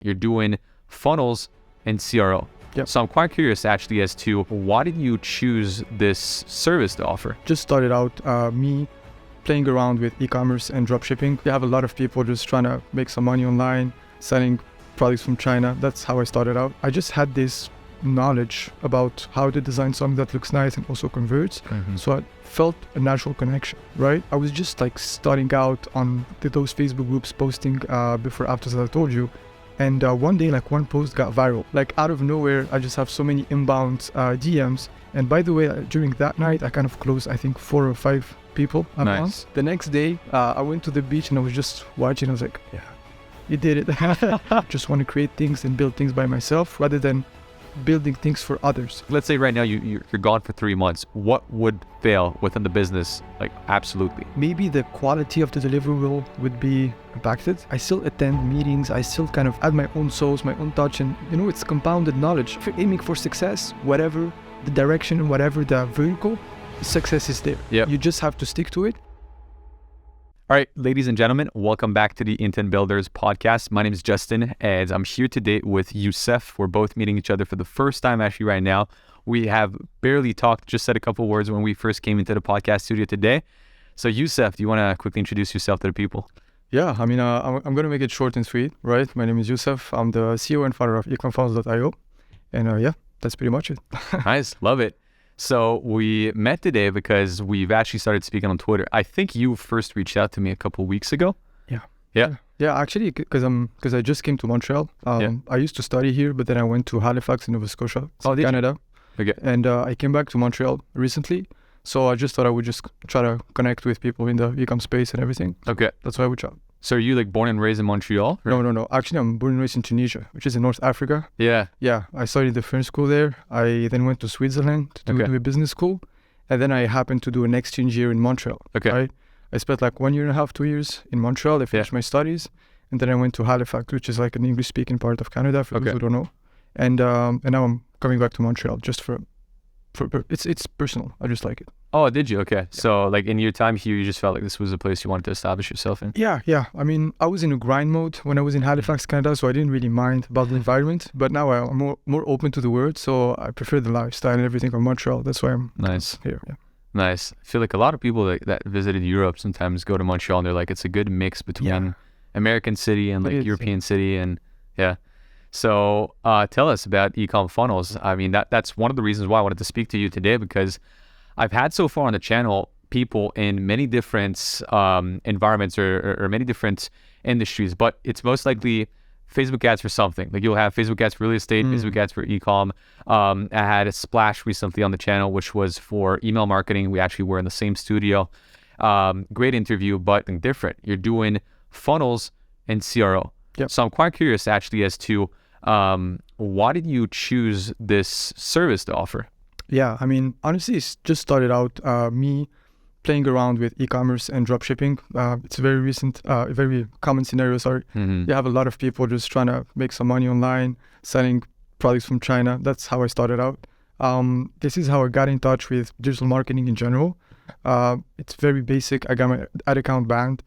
You're doing funnels and CRO. Yep. So I'm quite curious actually as to why did you choose this service to offer? Just started out me playing around with e-commerce and dropshipping. You have a lot of people just trying to make some money online, selling products from China. That's how I started out. I just had this knowledge about how to design something that looks nice and also converts. So I felt a natural connection, right? I was just like starting out on those Facebook groups posting before after that I told you. And one day, like one post got viral. Like out of nowhere, I just have so many inbound DMs. And by the way, during that night, I kind of closed, I think 4 or 5 people at once. The next day, I went to the beach and I was just watching. I was like, yeah, you did it. Just want to create things and build things by myself rather than building things for others. Let's say right now you're gone for 3 months. What would fail within the business? Like absolutely. Maybe the quality of the deliverable would be impacted. I still attend meetings. I still kind of add my own sauce, my own touch, and it's compounded knowledge. If you're aiming for success, whatever the direction, whatever the vertical, success is there. Yep. You just have to stick to it. All right, ladies and gentlemen, welcome back to the Intent Builders podcast. My name is Justin, and I'm here today with Youssef. We're both meeting each other for the first time actually right now. We have barely talked, just said a couple words when we first came into the podcast studio today. So Youssef, do you want to quickly introduce yourself to the people? Yeah, I mean, I'm going to make it short and sweet, right? My name is Youssef. I'm the CEO and founder of eCommerce.io. And yeah, that's pretty much it. Nice, love it. So we met today because we've actually started speaking on Twitter. I think you first reached out to me a couple weeks ago. Yeah. Yeah, actually, because I just came to Montreal. I used to study here, but then I went to Halifax in Nova Scotia, Canada. Okay. And I came back to Montreal recently. So I just thought I would just try to connect with people in the e-com space and everything. Okay. That's why I reached out. So are you like born and raised in Montreal? Or? No. Actually, I'm born and raised in Tunisia, which is in North Africa. Yeah. Yeah, I studied the French school there. I then went to Switzerland to do a business school. And then I happened to do an exchange year in Montreal. Okay. Right? I spent like 1.5 years, 2 years in Montreal. I finished my studies. And then I went to Halifax, which is like an English-speaking part of Canada, for those who don't know. And now I'm coming back to Montreal just for it's personal. I just like it. Oh, did you? Okay. Yeah. So like in your time here, you just felt like this was a place you wanted to establish yourself in? Yeah. I mean, I was in a grind mode when I was in Halifax, Canada, so I didn't really mind about the environment. But now I'm more open to the world, so I prefer the lifestyle and everything of Montreal. That's why I'm here. Yeah. Nice. I feel like a lot of people that visited Europe sometimes go to Montreal and they're like, it's a good mix between American city and like European city. And yeah. So tell us about ecom funnels. I mean, that's one of the reasons why I wanted to speak to you today, because I've had so far on the channel people in many different environments or many different industries, but it's most likely Facebook ads for something. Like you'll have Facebook ads for real estate, Facebook ads for ecom. I had a splash recently on the channel, which was for email marketing. We actually were in the same studio. Great interview, but different. You're doing funnels and CRO. Yep. So I'm quite curious actually as to why did you choose this service to offer? Yeah, I mean, honestly, it's just started out me playing around with e-commerce and dropshipping. It's a very common scenario, sorry. You have a lot of people just trying to make some money online, selling products from China. That's how I started out. This is how I got in touch with digital marketing in general. It's very basic. I got my ad account banned.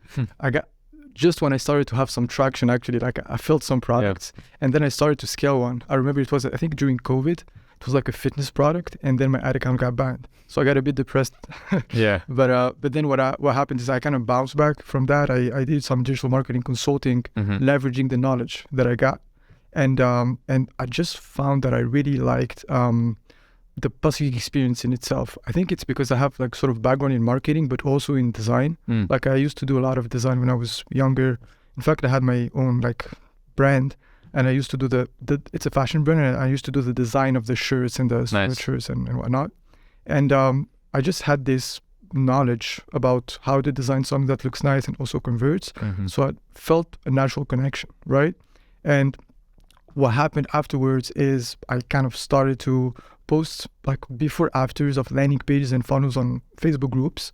Just when I started to have some traction, actually, like I filled some products, and then I started to scale one. I remember it was, I think during COVID, it was like a fitness product, and then my ad account got banned. So I got a bit depressed. But then what happened is I kind of bounced back from that. I did some digital marketing consulting, leveraging the knowledge that I got. And I just found that I really liked the publishing experience in itself. I think it's because I have like sort of background in marketing, but also in design. Like I used to do a lot of design when I was younger. In fact, I had my own like brand, and I used to do it's a fashion brand, and I used to do the design of the shirts and the sweatshirts and whatnot. And I just had this knowledge about how to design something that looks nice and also converts. So I felt a natural connection, right? And what happened afterwards is I kind of started to post like before afters of landing pages and funnels on Facebook groups.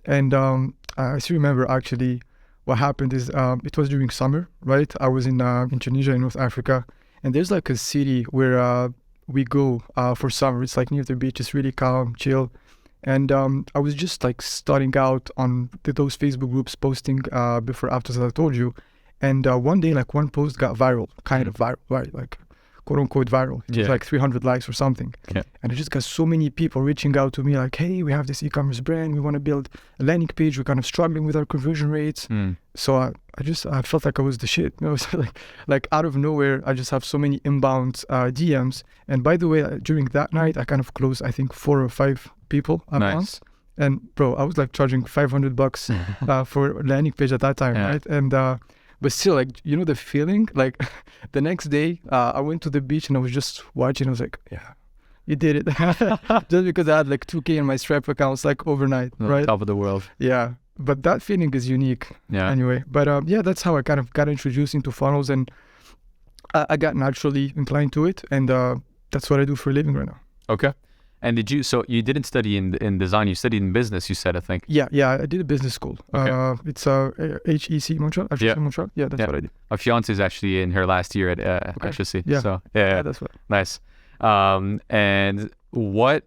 And I still remember actually what happened is it was during summer, right? I was in Tunisia in North Africa, and there's like a city where we go for summer. It's like near the beach. It's really calm, chill. And I was just like starting out on those Facebook groups posting before afters that I told you. And one day, like one post got viral, kind of viral, right? Like quote unquote viral. It was like 300 likes or something. Yeah. And I just got so many people reaching out to me like, hey, we have this e-commerce brand. We want to build a landing page. We're kind of struggling with our conversion rates. So I felt like I was the shit. You know, so like out of nowhere, I just have so many inbound DMs. And by the way, during that night, I kind of closed, I think 4 or 5 people a month. And bro, I was like charging $500 for a landing page at that time, right? And but still, like, you know, the feeling, like the next day, I went to the beach and I was just watching. I was like, yeah, you did it. Just because I had like 2K in my Stripe accounts, like overnight, right? Top of the world. Yeah. But that feeling is unique anyway. But yeah, that's how I kind of got introduced into funnels, and I got naturally inclined to it. And that's what I do for a living right now. Okay. And so you didn't study in design, you studied in business, you said, I think. Yeah, I did a business school. Okay. It's HEC Montreal. Montreal. Yeah, that's what I did. My fiance is actually in her last year at HEC. Yeah. So, that's what. Nice. And why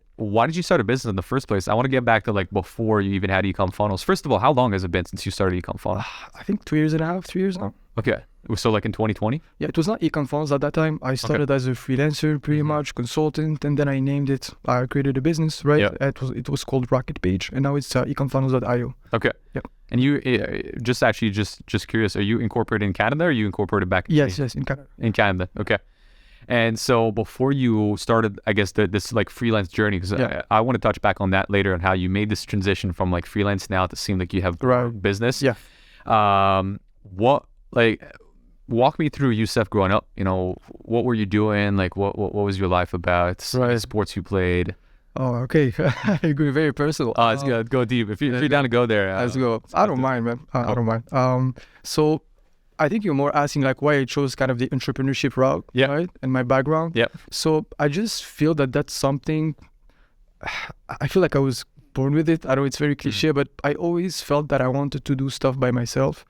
did you start a business in the first place? I want to get back to like before you even had eCom funnels. First of all, how long has it been since you started eCom funnels? I think 2.5 years, 3 years now. Okay. So like in 2020? Yeah, it was not eCom funnels at that time. I started as a freelancer, pretty much consultant, and then I named it. I created a business, right? Yeah. It was called Rocket Page, and now it's ecomfunnels.io. Okay. Yep. And you just curious, are you incorporated in Canada or are you incorporated back? Yes, in Canada. In Canada. Okay. And so before you started, I guess this like freelance journey, because I want to touch back on that later and how you made this transition from like freelance now to seem like you have business. Yeah. Walk me through Youssef growing up. You know, what were you doing? Like, what was your life about? Sports you played? Oh, okay. You're going very personal. It's good. Go deep. If you're down to go there. Let's go. I don't mind, man. I don't mind. So I think you're more asking like why I chose kind of the entrepreneurship route, right? And my background. Yeah. So I just feel that that's something, I feel like I was born with it. I know it's very cliche, but I always felt that I wanted to do stuff by myself.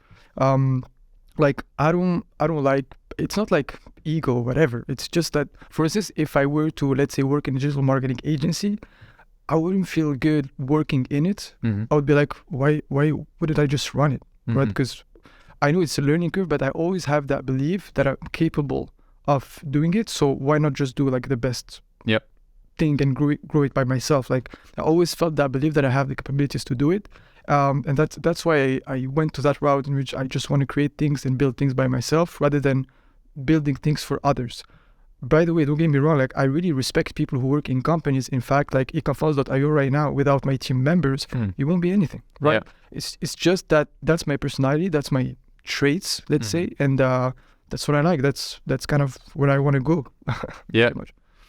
Like I don't like, it's not like ego or whatever. It's just that, for instance, if I were to, let's say, work in a digital marketing agency, I wouldn't feel good working in it. I would be like, why wouldn't I just run it, right? Because I know it's a learning curve, but I always have that belief that I'm capable of doing it. So why not just do like the best thing and grow it by myself? Like I always felt that belief that I have the capabilities to do it. And that's why I went to that route in which I just want to create things and build things by myself rather than building things for others. By the way, don't get me wrong, like I really respect people who work in companies. In fact, like eComfunnels.io right now, without my team members, it won't be anything, right? Yeah. It's just that's my personality, that's my traits, let's say, and that's what I like. That's kind of where I want to go. Yeah.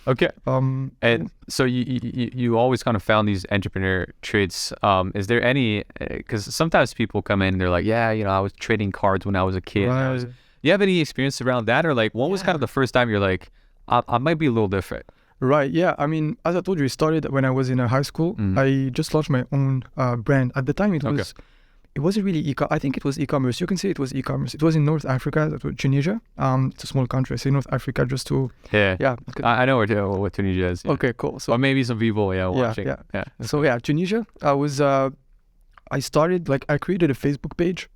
Okay. And so you always kind of found these entrepreneur traits. Is there any? Because sometimes people come in and they're like, yeah, you know, I was trading cards when I was a kid. Right. Do you have any experience around that, or like, what was kind of the first time you're like, I might be a little different? Right. Yeah. I mean, as I told you, it started when I was in high school. I just launched my own brand. At the time, it wasn't really I think it was e-commerce. You can say it was e-commerce. It was in North Africa, that was Tunisia. It's a small country. I say North Africa just to... Yeah. I know what Tunisia is. Yeah. Okay, cool. So, or maybe some people, watching. Yeah. So yeah, Tunisia, I started, like, I created a Facebook page.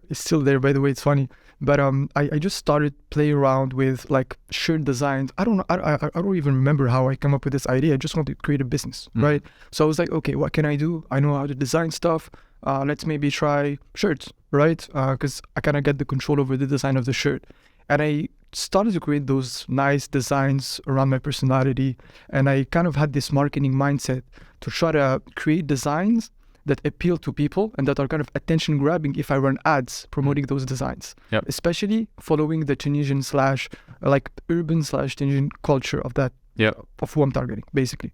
It's still there, by the way, it's funny. But I just started playing around with like shirt designs. I don't even remember how I came up with this idea. I just wanted to create a business, right? So I was like, okay, what can I do? I know how to design stuff. Let's maybe try shirts, right? Because I kind of get the control over the design of the shirt. And I started to create those nice designs around my personality. And I kind of had this marketing mindset to try to create designs that appeal to people and that are kind of attention grabbing if I run ads promoting those designs, especially following the Tunisian urban/Tunisian culture of that, of who I'm targeting, basically.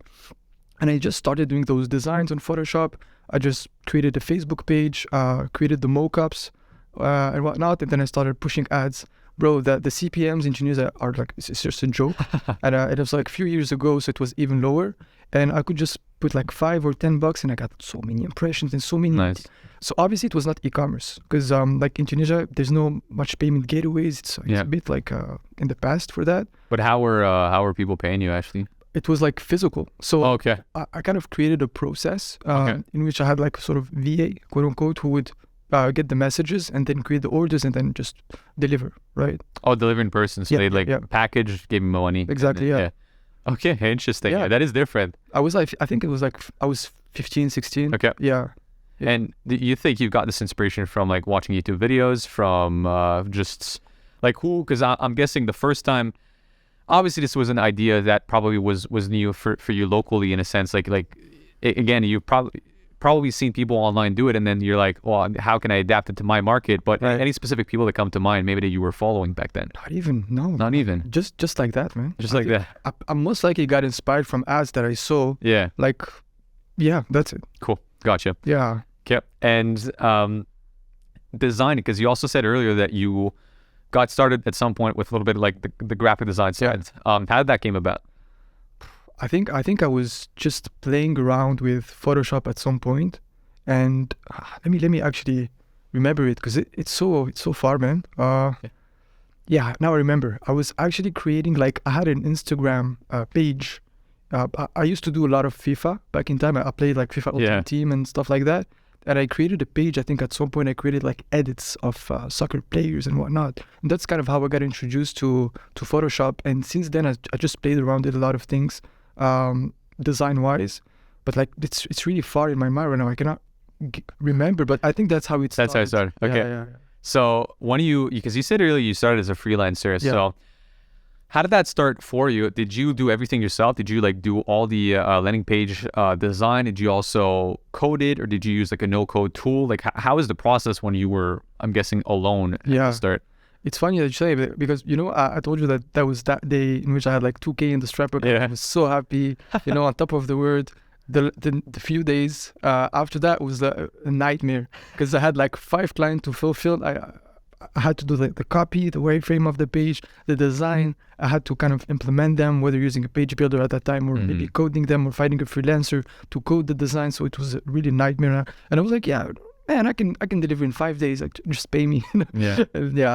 And I just started doing those designs on Photoshop. I just created a Facebook page, created the mockups and whatnot, and then I started pushing ads. Bro, the CPMs in Tunisia are like, it's just a joke. And it was like a few years ago, so it was even lower. And I could just put like $5 or $10 and I got so many impressions and so many. Nice. So obviously it was not e-commerce because like in Tunisia, there's no much payment gateways. It's a bit like in the past for that. But how were people paying you actually? It was like physical. So I kind of created a process in which I had like sort of VA, quote unquote, who would get the messages and then create the orders and then just deliver, right? Oh, deliver in person. So they package, gave me money. Exactly. Yeah. Okay, interesting. Yeah, that is different. I think it was like I was 15, 16. Okay. Yeah. And do you think you've got this inspiration from like watching YouTube videos, from just like who? Because I'm guessing the first time, obviously this was an idea that probably was new for you locally in a sense. Like again, you've probably seen people online do it, and then you're like, well, how can I adapt it to my market? But any specific people that come to mind, maybe that you were following back then? Not even. No. Not even. Just like that, man. Just like that. I most likely got inspired from ads that I saw. Yeah. Like, yeah, that's it. Cool. Gotcha. Yeah. Okay. And design, because you also said earlier that you got started at some point with a little bit of like the graphic design side. How did that came about? I think I was just playing around with Photoshop at some point, and let me actually remember it, because it's so far, man. Yeah, now I remember. I was actually creating, like, I had an Instagram page. I used to do a lot of FIFA back in time. I played like FIFA Ultimate Team and stuff like that. And I created a page. I think at some point I created like edits of soccer players and whatnot. And that's kind of how I got introduced to Photoshop. And since then, I just played around with a lot of things, design-wise. But like it's really far in my mind right now. I cannot remember. But I think that's how it started. That's how it started. Okay. Yeah. So when because you said earlier you started as a freelancer. Yeah. So how did that start for you? Did you do everything yourself? Did you like do all the landing page design? Did you also code it, or did you use like a no-code tool? Like how is the process when you were, I'm guessing, alone at the start? It's funny that you say that, because I told you that was that day in which I had like 2K in the strap. I was so happy, on top of the world. The few days after that was a nightmare, because I had like 5 clients to fulfill. I had to do the copy, the wireframe of the page, the design. I had to kind of implement them, whether using a page builder at that time or maybe coding them, or finding a freelancer to code the design. So it was a really nightmare. And I was like, yeah, man, I can deliver in 5 days. Like, just pay me. Yeah,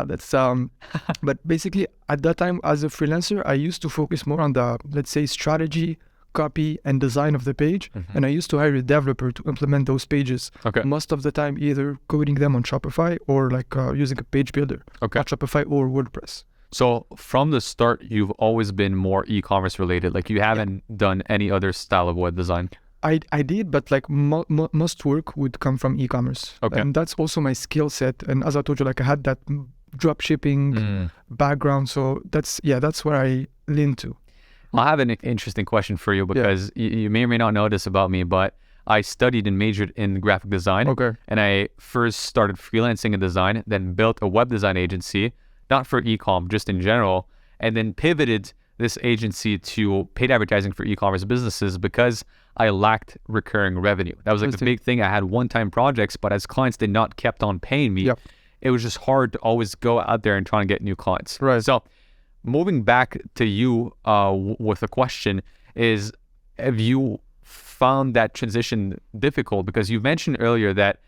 that's But basically, at that time, as a freelancer, I used to focus more on the, let's say, strategy, copy, and design of the page. And I used to hire a developer to implement those pages. Okay. Most of the time, either coding them on Shopify or like using a page builder. Okay. On Shopify or WordPress. So from the start, you've always been more e-commerce related. Like you haven't done any other style of web design. I did, but like most work would come from e-commerce. Okay. And that's also my skill set. And as I told you, like I had that drop shipping background. So that's where I lean to. I have an interesting question for you, because you may or may not know this about me, but I studied and majored in graphic design. Okay. And I first started freelancing in design, then built a web design agency, not for e-com, just in general, and then pivoted this agency to paid advertising for e-commerce businesses because I lacked recurring revenue. That was like the big thing. I had one-time projects, but as clients did not kept on paying me, it was just hard to always go out there and try and get new clients. Right. So moving back to you with a question is, have you found that transition difficult? Because you mentioned earlier that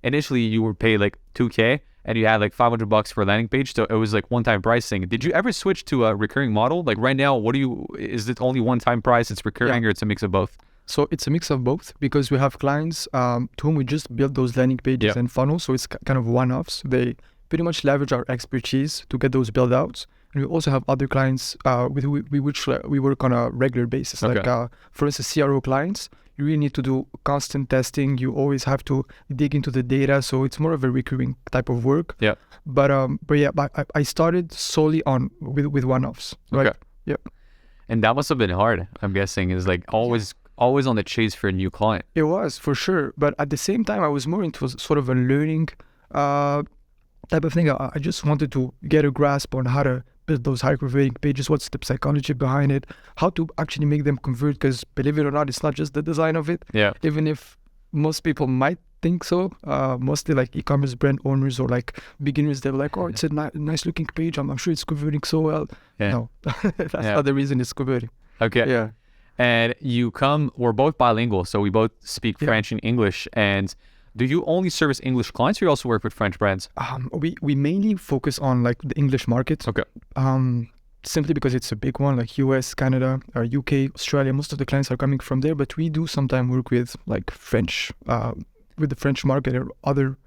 initially you were paid like 2K and you had like $500 for a landing page. So it was like one-time pricing. Did you ever switch to a recurring model? Like right now, is it only one-time price, it's recurring, or it's a mix of both? So it's a mix of both, because we have clients to whom we just build those landing pages and funnels. So it's kind of one-offs. They pretty much leverage our expertise to get those build outs. And we also have other clients with which we work on a regular basis. Okay. Like, for instance, CRO clients, you really need to do constant testing. You always have to dig into the data. So it's more of a recurring type of work. Yeah. But I started solely with one-offs. Right? Okay. Yeah. And that must have been hard, I'm guessing, is like always on the chase for a new client. It was, for sure. But at the same time, I was more into sort of a learning type of thing. I just wanted to get a grasp on how to build those high converting pages, what's the psychology behind it, how to actually make them convert, because believe it or not, it's not just the design of it. Yeah. Even if most people might think so, mostly like e-commerce brand owners or like beginners, they're like, oh, it's a nice looking page, I'm sure it's converting so well. Yeah. No, that's not the reason it's converting. Okay. Yeah. And we're both bilingual, so we both speak French and English. And do you only service English clients, or you also work with French brands? We mainly focus on like the English market. Okay. Simply because it's a big one, like US, Canada, UK, Australia. Most of the clients are coming from there, but we do sometimes work with like French, with the French market or other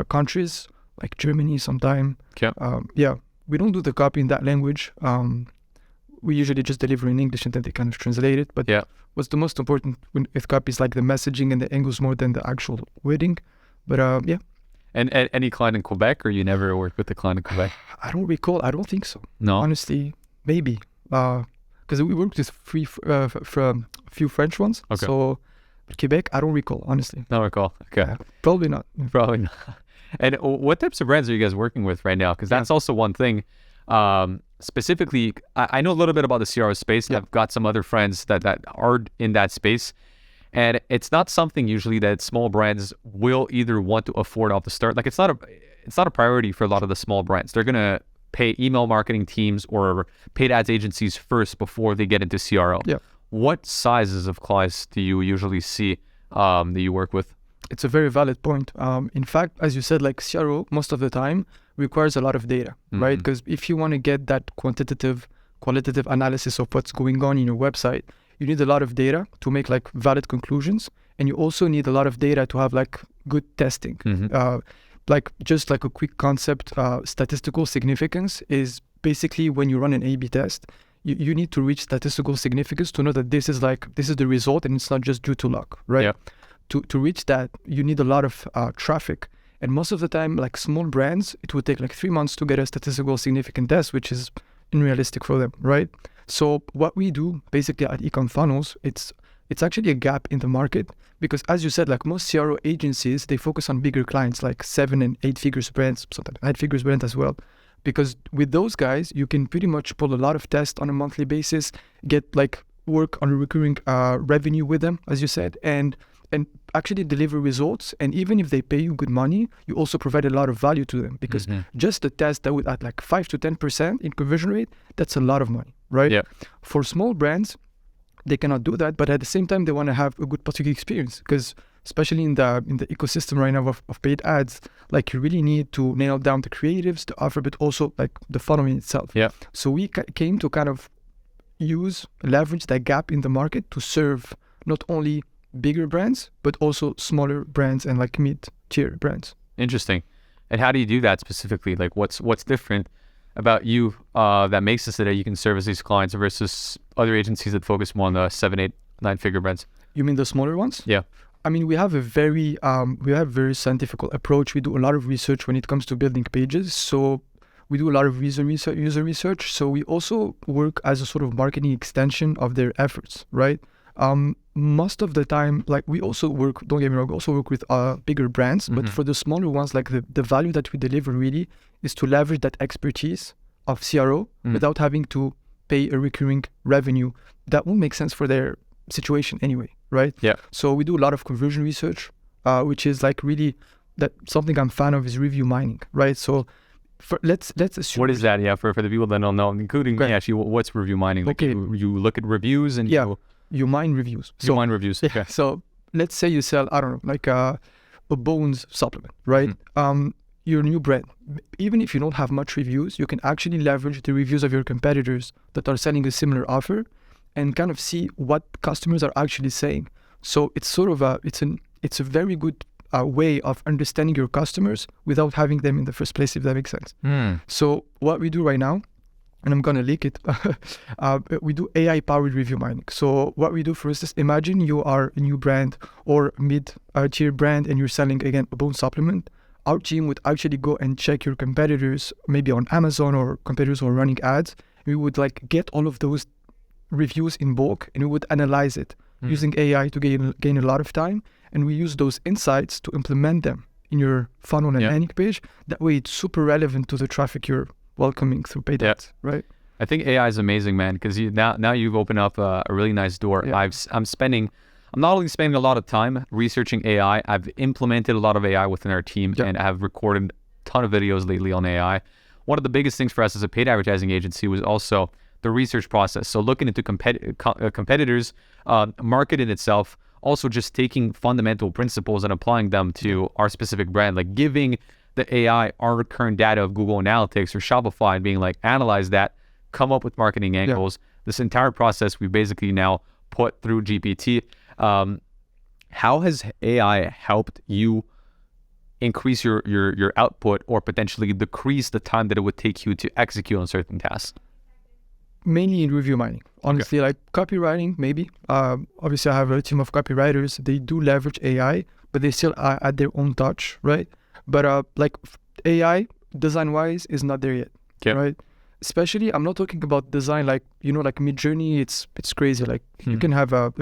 countries, like Germany sometime. Okay. Yeah, we don't do the copy in that language. We usually just deliver in English and then they kind of translate it. But what's the most important with copy is like the messaging and the angles more than the actual wording. But yeah. And any client in Quebec, or you never worked with a client in Quebec? I don't recall. I don't think so. No? Honestly, maybe. Because we worked with a few French ones. Okay. So Quebec, I don't recall, honestly. Don't recall. Okay. Probably not. Probably not. And what types of brands are you guys working with right now? Because that's also one thing. Specifically, I know a little bit about the CRO space. I've got some other friends that are in that space. And it's not something usually that small brands will either want to afford off the start. Like it's not a priority for a lot of the small brands. They're gonna pay email marketing teams or paid ads agencies first before they get into CRO. Yeah. What sizes of clients do you usually see that you work with? It's a very valid point. In fact, as you said, like CRO most of the time requires a lot of data, right? Because if you want to get that qualitative analysis of what's going on in your website, you need a lot of data to make like valid conclusions, and you also need a lot of data to have like good testing. Like just like a quick concept, statistical significance is basically when you run an A/B test, you need to reach statistical significance to know that this is the result and it's not just due to luck, right? Yeah. To reach that, you need a lot of traffic. And most of the time, like small brands, it would take like 3 months to get a statistical significant test, which is unrealistic for them, right? So what we do basically at Ecom Funnels, it's actually a gap in the market because, as you said, like most CRO agencies, they focus on bigger clients like 7 and 8 figures brands, sometimes 8 figures brands as well. Because with those guys, you can pretty much pull a lot of tests on a monthly basis, get like work on a recurring revenue with them, as you said, and actually deliver results. And even if they pay you good money, you also provide a lot of value to them because just a test that would add like 5 to 10% in conversion rate, that's a lot of money, right? Yeah. For small brands, they cannot do that, but at the same time, they want to have a good particular experience because especially in the ecosystem right now of paid ads, like you really need to nail down the creatives, the offer, but also like the funnel in itself. Yeah. So we came to kind of leverage that gap in the market to serve not only bigger brands, but also smaller brands and like mid-tier brands. Interesting. And how do you do that specifically? Like what's different about you that makes it so that you can service these clients versus other agencies that focus more on the 7, 8, 9-figure brands? You mean the smaller ones? Yeah. I mean, we have a very scientific approach. We do a lot of research when it comes to building pages. So we do a lot of user research. So we also work as a sort of marketing extension of their efforts, right? Most of the time, like we also work, don't get me wrong, we also work with bigger brands, but for the smaller ones, like the value that we deliver really is to leverage that expertise of CRO without having to pay a recurring revenue. That won't make sense for their situation anyway, right? Yeah. So we do a lot of conversion research, which is like really that something I'm a fan of is review mining, right? So let's assume. What is that? Yeah, for the people that don't know, including me, actually, what's review mining? Like okay. You look at reviews and you mine reviews. You mine reviews. Okay. So let's say you sell, I don't know, like a bones supplement, right? You're a new brand. Even if you don't have much reviews, you can actually leverage the reviews of your competitors that are selling a similar offer and kind of see what customers are actually saying. So it's sort of it's a very good way of understanding your customers without having them in the first place, if that makes sense. So what we do right now, and I'm gonna leak it, we do AI-powered review mining. So what we do first is imagine you are a new brand or mid-tier brand and you're selling, again, a bone supplement. Our team would actually go and check your competitors, maybe on Amazon or competitors who are running ads. We would like get all of those reviews in bulk and we would analyze it using AI to gain a lot of time. And we use those insights to implement them in your funnel and landing page. That way it's super relevant to the traffic you're welcoming through paid ads, right? I think AI is amazing, man, because now you've opened up a really nice door. Yeah. I'm not only spending a lot of time researching AI, I've implemented a lot of AI within our team and have recorded a ton of videos lately on AI. One of the biggest things for us as a paid advertising agency was also the research process. So looking into competitors, market in itself, also just taking fundamental principles and applying them to our specific brand, like giving the AI our current data of Google Analytics or Shopify and being like, analyze that, come up with marketing angles. This entire process we basically now put through GPT. How has AI helped you increase your output or potentially decrease the time that it would take you to execute on certain tasks? Mainly in review mining. Honestly, like copywriting, maybe. Obviously, I have a team of copywriters. They do leverage AI, but they still add their own touch, right? But like AI, design-wise, is not there yet, right? Especially, I'm not talking about design like, like Midjourney, it's crazy. Like you can have a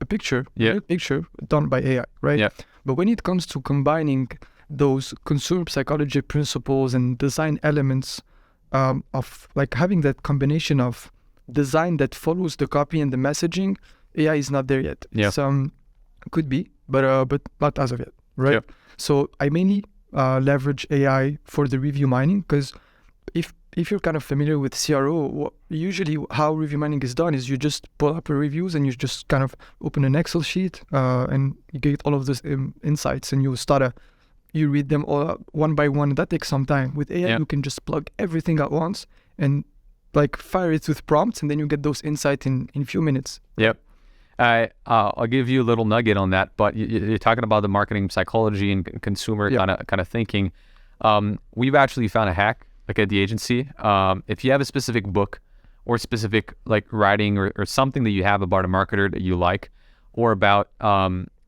picture, picture done by AI, right? Yeah. But when it comes to combining those consumer psychology principles and design elements of like having that combination of design that follows the copy and the messaging, AI is not there yet. Yeah. It's, could be, but not as of yet, right? Yeah. So I mainly leverage AI for the review mining because if you're kind of familiar with CRO, usually how review mining is done is you just pull up your reviews and you just kind of open an Excel sheet and you get all of those insights and you read them all one by one. That takes some time. With AI, you can just plug everything at once and like fire it with prompts, and then you get those insights in a few minutes. Yep. I'll give you a little nugget on that, but you're talking about the marketing psychology and consumer kind of thinking. We've actually found a hack, like at the agency. If you have a specific book or specific like writing or something that you have about a marketer that you like, or about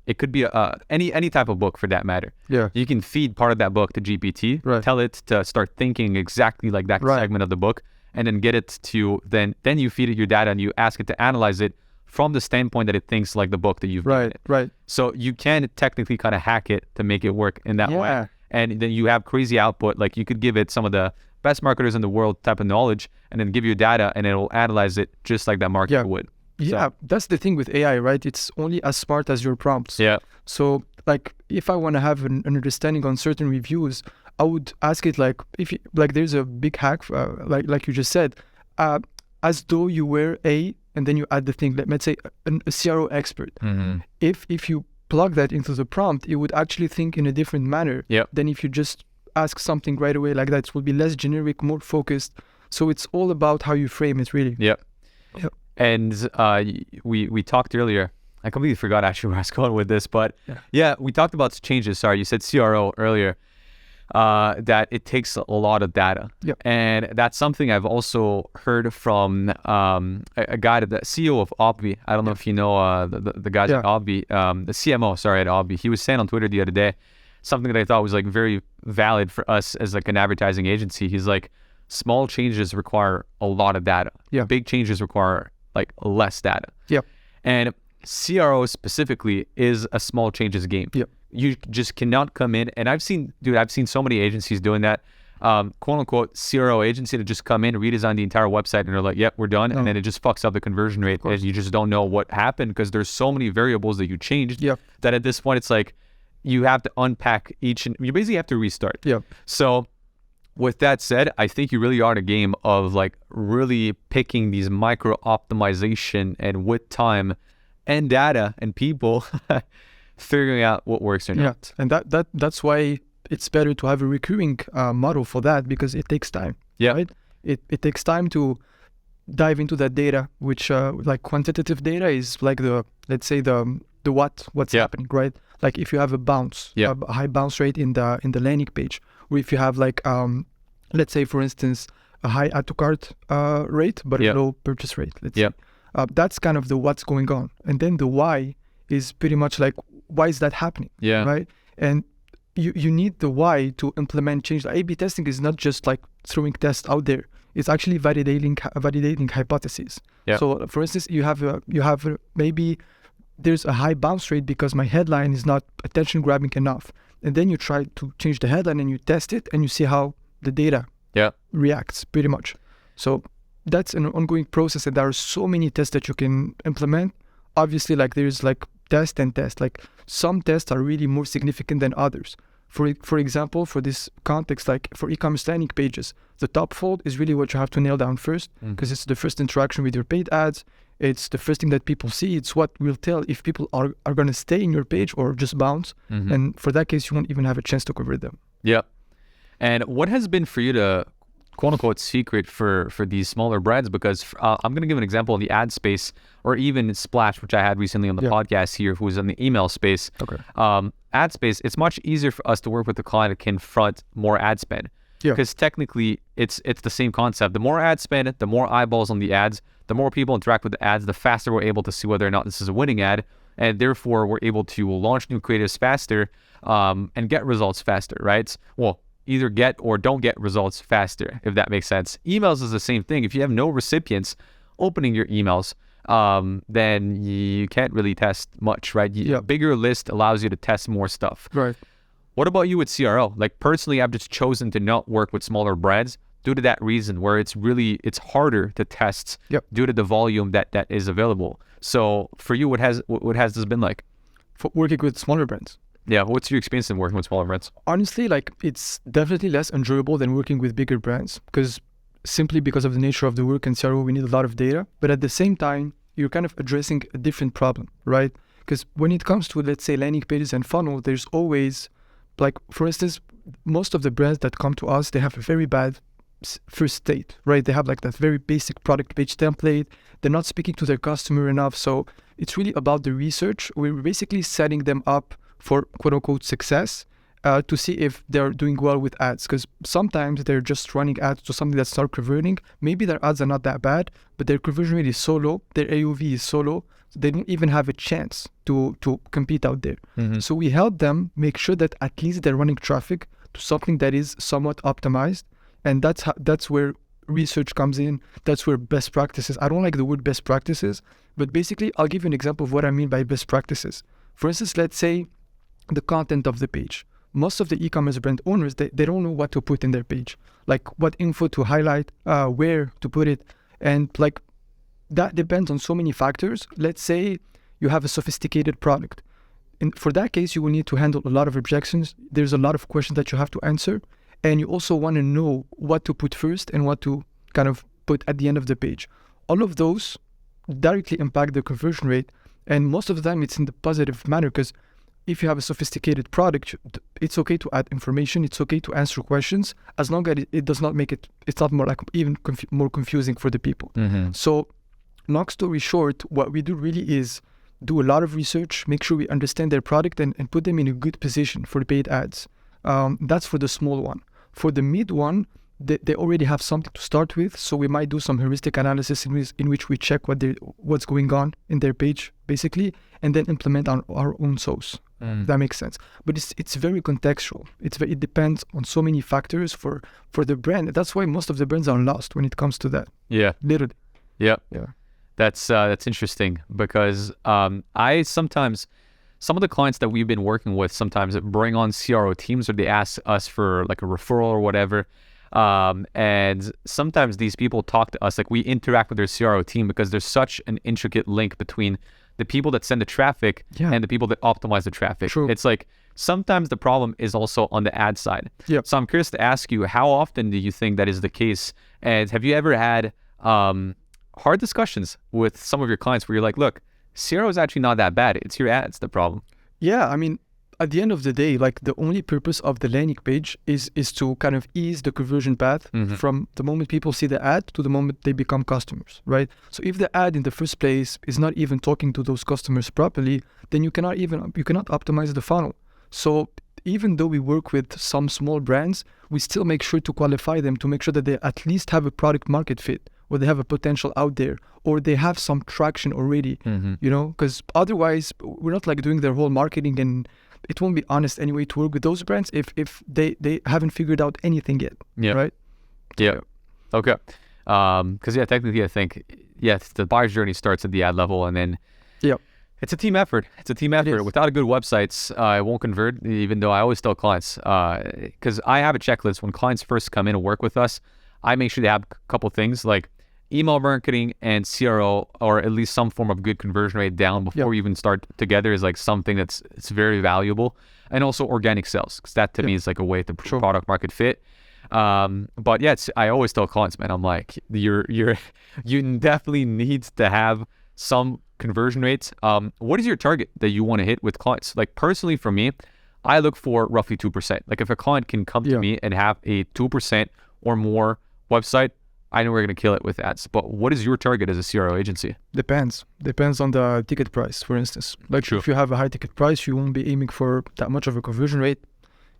it could be any type of book for that matter. Yeah. You can feed part of that book to GPT, tell it to start thinking exactly like that segment of the book, and then get it to then you feed it your data and you ask it to analyze it from the standpoint that it thinks like the book that you've given it. Right. So you can technically kind of hack it to make it work in that way. And then you have crazy output. Like you could give it some of the best marketers in the world type of knowledge and then give you data and it'll analyze it just like that marketer would. Yeah, that's the thing with AI, right? It's only as smart as your prompts. Yeah. So like if I want to have an understanding on certain reviews, I would ask it like, there's a big hack, like you just said, as though you were and then you add the thing, let's say a CRO expert. Mm-hmm. If you plug that into the prompt, it would actually think in a different manner than if you just ask something right away like that. It will be less generic, more focused. So it's all about how you frame it, really. Yep. And we talked earlier. I completely forgot actually where I was going with this, but we talked about changes. Sorry, you said CRO earlier. That it takes a lot of data. Yep. And that's something I've also heard from a guy, the CEO of Obvi. I don't know if you know the guys at Obvi, the CMO, at Obvi. He was saying on Twitter the other day something that I thought was like very valid for us as like an advertising agency. He's like, small changes require a lot of data. Yeah. Big changes require like less data. Yep. And CRO specifically is a small changes game. Yep. You just cannot come in, and I've seen so many agencies doing that, quote unquote CRO agency to just come in, redesign the entire website, and they're like, yep, we're done. And then it just fucks up the conversion rate, and you just don't know what happened because there's so many variables that you changed that at this point it's like you have to unpack you basically have to restart. Yeah. So with that said, I think you really are in a game of like really picking these micro optimization and with time and data and people figuring out what works or not. And that's why it's better to have a recurring model for that, because it takes time. Yeah. Right? It takes time to dive into that data, which like quantitative data is like let's say the what's happening, right? Like if you have a high bounce rate in the landing page, or if you have like let's say for instance a high add to cart rate but a low purchase rate, let's say. That's kind of the what's going on. And then the why is pretty much like, why is that happening? Yeah. Right? And you need the why to implement change. The A/B testing is not just like throwing tests out there. It's actually validating hypotheses. Yeah. So for instance, you have maybe there's a high bounce rate because my headline is not attention grabbing enough. And then you try to change the headline and you test it and you see how the data reacts pretty much. So that's an ongoing process, and there are so many tests that you can implement. Obviously, like there's like test and test. Like some tests are really more significant than others. For example, for this context, like for e-commerce landing pages, the top fold is really what you have to nail down first, because it's the first interaction with your paid ads. It's the first thing that people see. It's what will tell if people are going to stay in your page or just bounce. And for that case, you won't even have a chance to convert them. Yeah. And what has been for you the quote unquote secret for these smaller brands, because I'm going to give an example in the ad space, or even Splash, which I had recently on the podcast here, who was in the email space. Ad space, it's much easier for us to work with the client that can front more ad spend. Because technically it's the same concept. The more ad spend, the more eyeballs on the ads, the more people interact with the ads, the faster we're able to see whether or not this is a winning ad. And therefore, we're able to launch new creatives faster and get results faster, right? Well, either get or don't get results faster, if that makes sense. Emails is the same thing. If you have no recipients opening your emails, then you can't really test much, right? A bigger list allows you to test more stuff. Right. What about you with CRO? Like personally, I've just chosen to not work with smaller brands due to that reason, where it's harder to test due to the volume that is available. So for you, what has this been like? For working with smaller brands. Yeah, what's your experience in working with smaller brands? Honestly, like it's definitely less enjoyable than working with bigger brands, because of the nature of the work in CRO, we need a lot of data. But at the same time, you're kind of addressing a different problem, right? Because when it comes to, let's say, landing pages and funnel, there's always, like, for instance, most of the brands that come to us, they have a very bad first state, right? They have like that very basic product page template. They're not speaking to their customer enough. So it's really about the research. We're basically setting them up for quote unquote success to see if they're doing well with ads. Because sometimes they're just running ads to something that's not converting. Maybe their ads are not that bad, but their conversion rate is so low, their AOV is so low, so they don't even have a chance to compete out there. So we help them make sure that at least they're running traffic to something that is somewhat optimized. And that's where research comes in. That's where best practices. I don't like the word best practices, but basically I'll give you an example of what I mean by best practices. For instance, let's say the content of the page. Most of the e-commerce brand owners, they don't know what to put in their page, like what info to highlight, where to put it. And like that depends on so many factors. Let's say you have a sophisticated product. For that case, you will need to handle a lot of objections. There's a lot of questions that you have to answer. And you also want to know what to put first and what to kind of put at the end of the page. All of those directly impact the conversion rate. And most of the time it's in the positive manner, because if you have a sophisticated product, it's okay to add information. It's okay to answer questions, as long as it does not make it's not more like even more confusing for the people. So long story short, what we do really is do a lot of research, make sure we understand their product and put them in a good position for the paid ads. That's for the small one. For the mid one, they already have something to start with, so we might do some heuristic analysis in which we check what's going on in their page, basically, and then implement our own sauce. That makes sense. But it's very contextual. It depends on so many factors for the brand. That's why most of the brands are lost when it comes to that. Yeah. Literally. Yeah. That's interesting, because I sometimes, some of the clients that we've been working with sometimes bring on CRO teams, or they ask us for like a referral or whatever. And sometimes these people talk to us, like we interact with their CRO team, because there's such an intricate link between the people that send the traffic and the people that optimize the traffic. True. It's like sometimes the problem is also on the ad side. So I'm curious to ask you, how often do you think that is the case? And have you ever had hard discussions with some of your clients where you're like, look, CRO is actually not that bad. It's your ads the problem. Yeah, I mean, at the end of the day, like the only purpose of the landing page is to kind of ease the conversion path from the moment people see the ad to the moment they become customers, right? So if the ad in the first place is not even talking to those customers properly, then you cannot optimize the funnel. So even though we work with some small brands, we still make sure to qualify them to make sure that they at least have a product market fit, or they have a potential out there, or they have some traction already, you know, because otherwise we're not like doing their whole marketing, and it won't be honest anyway to work with those brands if they haven't figured out anything yet, right? Yeah. Okay. Because technically I think, the buyer's journey starts at the ad level, and then it's a team effort. Without a good websites, it won't convert, even though I always tell clients, because I have a checklist when clients first come in and work with us. I make sure they have a couple things like email marketing and CRO, or at least some form of good conversion rate down before we even start together, is like something it's very valuable. And also organic sales, because that to me is like a way to product market fit. But I always tell clients, man, I'm like, you definitely need to have some conversion rates. What is your target that you want to hit with clients? Like personally for me, I look for roughly 2%. Like if a client can come to me and have a 2% or more website, I know we're going to kill it with ads, but what is your target as a CRO agency? Depends on the ticket price, for instance. Like True. if you have a high ticket price, you won't be aiming for that much of a conversion rate.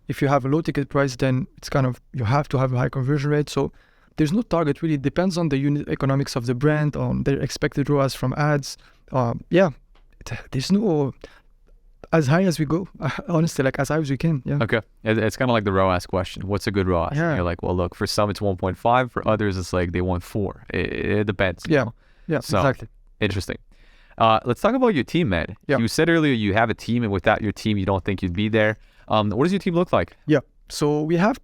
If you have a low ticket price, then it's kind of, you have to have a high conversion rate. So there's no target really. It depends on the unit economics of the brand, on their expected ROAS from ads. There's no, as high as we go, honestly, like as high as we can. Yeah. Okay. It's kind of like the ROAS question. What's a good ROAS? Yeah. You're like, well, look, for some it's 1.5, for others it's like they want 4. It depends. Yeah. know? Yeah, So, exactly. Interesting. Let's talk about your team, man. Yeah. You said earlier you have a team, and without your team, you don't think you'd be there. What does your team look like? Yeah. So we have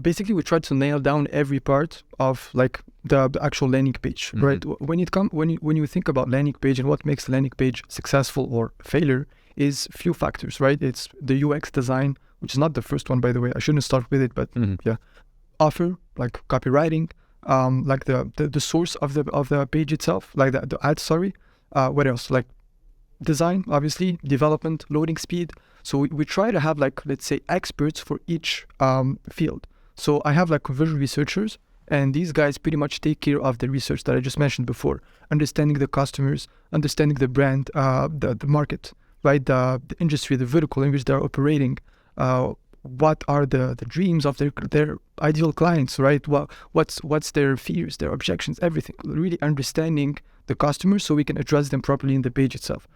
basically we try to nail down every part of like the actual landing page, right? When you think about landing page and what makes a landing page successful or failure is few factors, right? It's the UX design, which is not the first one, by the way. I shouldn't start with it, but yeah. Offer, like copywriting, like the source of the page itself, like the ad, sorry. What else? Like design, obviously, development, loading speed. So we try to have like, let's say, experts for each field. So I have like conversion researchers, and these guys pretty much take care of the research that I just mentioned before, understanding the customers, understanding the brand, the market, right? The industry, the vertical in which they're operating. What are the dreams of their ideal clients, right? What's their fears, their objections, everything. Really understanding the customers so we can address them properly in the page itself.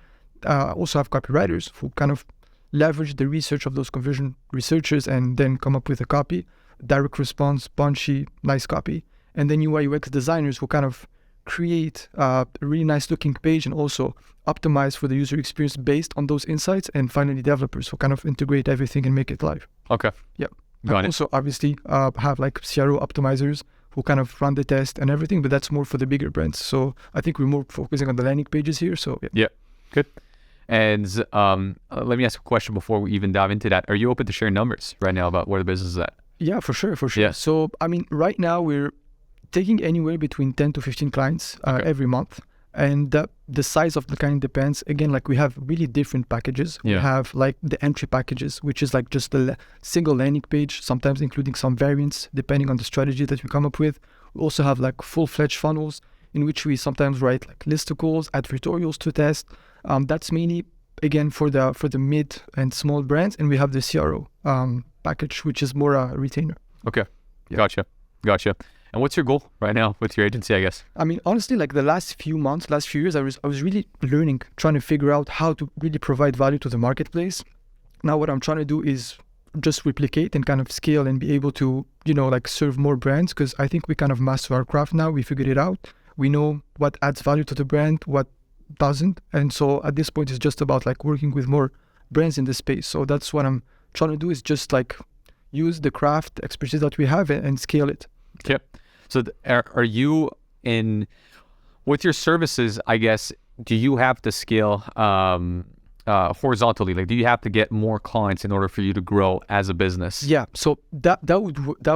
Also have copywriters who kind of leverage the research of those conversion researchers and then come up with a copy, direct response, punchy, nice copy. And then UI UX designers who kind of create a really nice looking page and also optimize for the user experience based on those insights. And finally, developers who kind of integrate everything and make it live. Okay. Yeah. Got it. Also, obviously, have like CRO optimizers who kind of run the test and everything, but that's more for the bigger brands. So I think we're more focusing on the landing pages here. So yeah. Good. And let me ask a question before we even dive into that. Are you open to share numbers right now about where the business is at? Yeah, for sure. Yeah. So, I mean, right now we're taking anywhere between 10 to 15 clients every month. And the size of the client depends. Again, like we have really different packages. Yeah. We have like the entry packages, which is like just the single landing page, sometimes including some variants, depending on the strategy that we come up with. We also have like full-fledged funnels in which we sometimes write like listicles, advertorials to test. That's mainly, again, for the mid and small brands. And we have the CRO package, which is more a retainer. Okay. Yeah. Gotcha. And what's your goal right now with your agency, I guess? I mean, honestly, like the last few years, I was really learning, trying to figure out how to really provide value to the marketplace. Now what I'm trying to do is just replicate and kind of scale and be able to, like serve more brands, because I think we kind of master our craft now. We figured it out. We know what adds value to the brand, what doesn't. And so at this point, it's just about like working with more brands in the space. So that's what I'm trying to do, is just like use the craft expertise that we have and scale it. Okay. So are you with your services, I guess, do you have to scale horizontally? Like, do you have to get more clients in order for you to grow as a business? Yeah. So that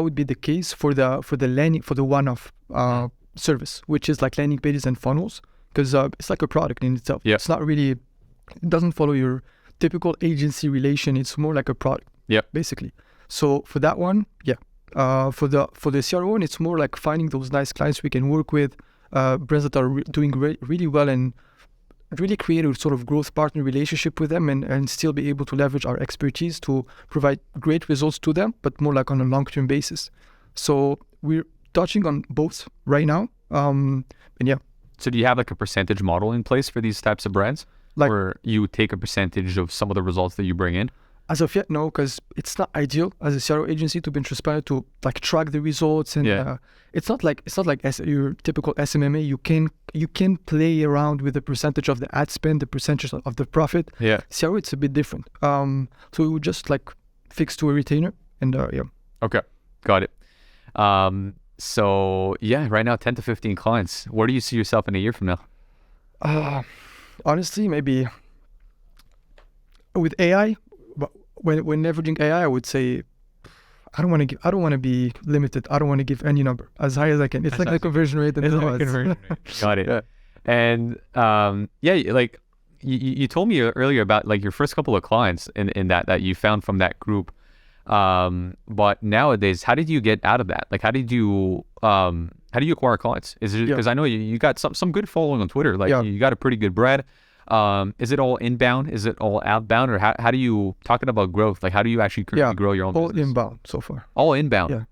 would be the case for the one-off service, which is like landing pages and funnels, because it's like a product in itself. Yeah. It's not really, it doesn't follow your typical agency relation. It's more like a product. Yeah. Basically. So for that one, yeah. For the CRO one, it's more like finding those nice clients we can work with, brands that are doing really well, and really create a sort of growth partner relationship with them, and still be able to leverage our expertise to provide great results to them, but more like on a long-term basis. So we're touching on both right now. And yeah. So do you have like a percentage model in place for these types of brands? Like, or you take a percentage of some of the results that you bring in? As of yet, no, because it's not ideal as a CRO agency to be transparent, to like track the results, and it's not like your typical SMMA. You can play around with the percentage of the ad spend, the percentage of the profit. Yeah. CRO, it's a bit different. So we would just like fix to a retainer, and yeah. Okay, got it. So yeah, right now 10 to 15 clients. Where do you see yourself in a year from now? Honestly, maybe with AI. When leveraging AI, I would say I don't want to be limited. I don't want to give any number, as high as I can. It's like the conversion rate. Got it. Yeah. And like you told me earlier about like your first couple of clients in that you found from that group. But nowadays, how did you get out of that? Like, how do you acquire clients? Is it because I know you got some good following on Twitter? Like, you got a pretty good bread. Is it all inbound? Is it all outbound? Or how do you, talking about growth, like how do you actually grow your own business? All inbound so far. All inbound? Yeah.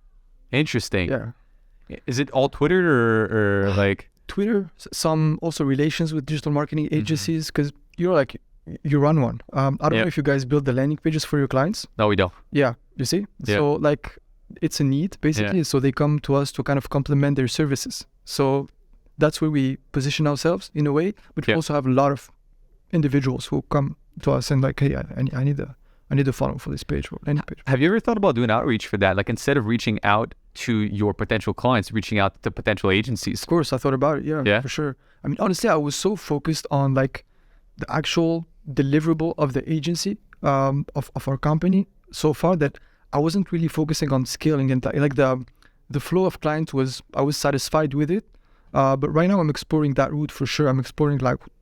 Interesting. Yeah. Is it all Twitter or like? Twitter, some also relations with digital marketing agencies, because you're like, you run one. I don't know if you guys build the landing pages for your clients. No, we don't. Yeah, you see? Yeah. So like, it's a need basically. So they come to us to kind of complement their services. So that's where we position ourselves in a way, but we also have a lot of individuals who come to us and like, hey, I need a funnel for this page or landing page. Have you ever thought about doing outreach for that? Like instead of reaching out to your potential clients, reaching out to potential agencies? Of course, I thought about it. Yeah, for sure. I mean, honestly, I was so focused on like the actual deliverable of the agency of our company so far that I wasn't really focusing on scaling, and like the flow of clients I was satisfied with it. But right now I'm exploring that route for sure. I'm exploring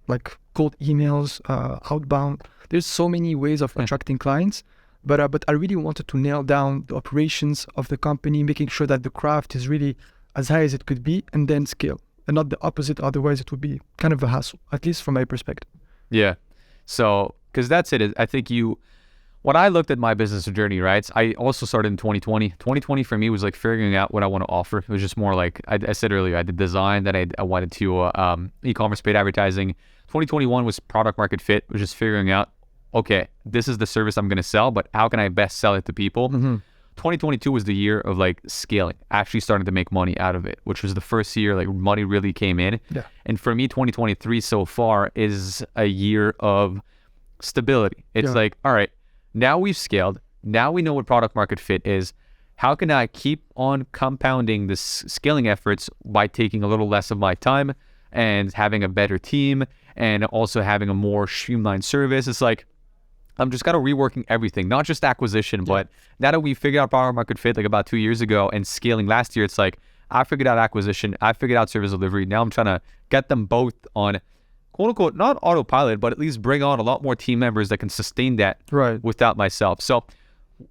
like cold emails, outbound. There's so many ways of attracting clients, but I really wanted to nail down the operations of the company, making sure that the craft is really as high as it could be, and then scale, and not the opposite. Otherwise, it would be kind of a hassle, at least from my perspective. Yeah. So, because that's it. I think when I looked at my business journey, right, I also started in 2020. 2020 for me was like figuring out what I want to offer. It was just more like, I said earlier, I did design, then I wanted to e-commerce, paid advertising. 2021 was product market fit. It was just figuring out, okay, this is the service I'm going to sell, but how can I best sell it to people? 2022 was the year of like scaling, actually starting to make money out of it, which was the first year like money really came in. Yeah. And for me, 2023 so far is a year of stability. It's like, all right, now we've scaled. Now we know what product market fit is. How can I keep on compounding this scaling efforts by taking a little less of my time and having a better team and also having a more streamlined service? It's like, I'm just kind of reworking everything, not just acquisition, but now that we figured out product market fit like about 2 years ago and scaling last year, it's like, I figured out acquisition, I figured out service delivery. Now I'm trying to get them both on quote unquote, not autopilot, but at least bring on a lot more team members that can sustain that without myself. So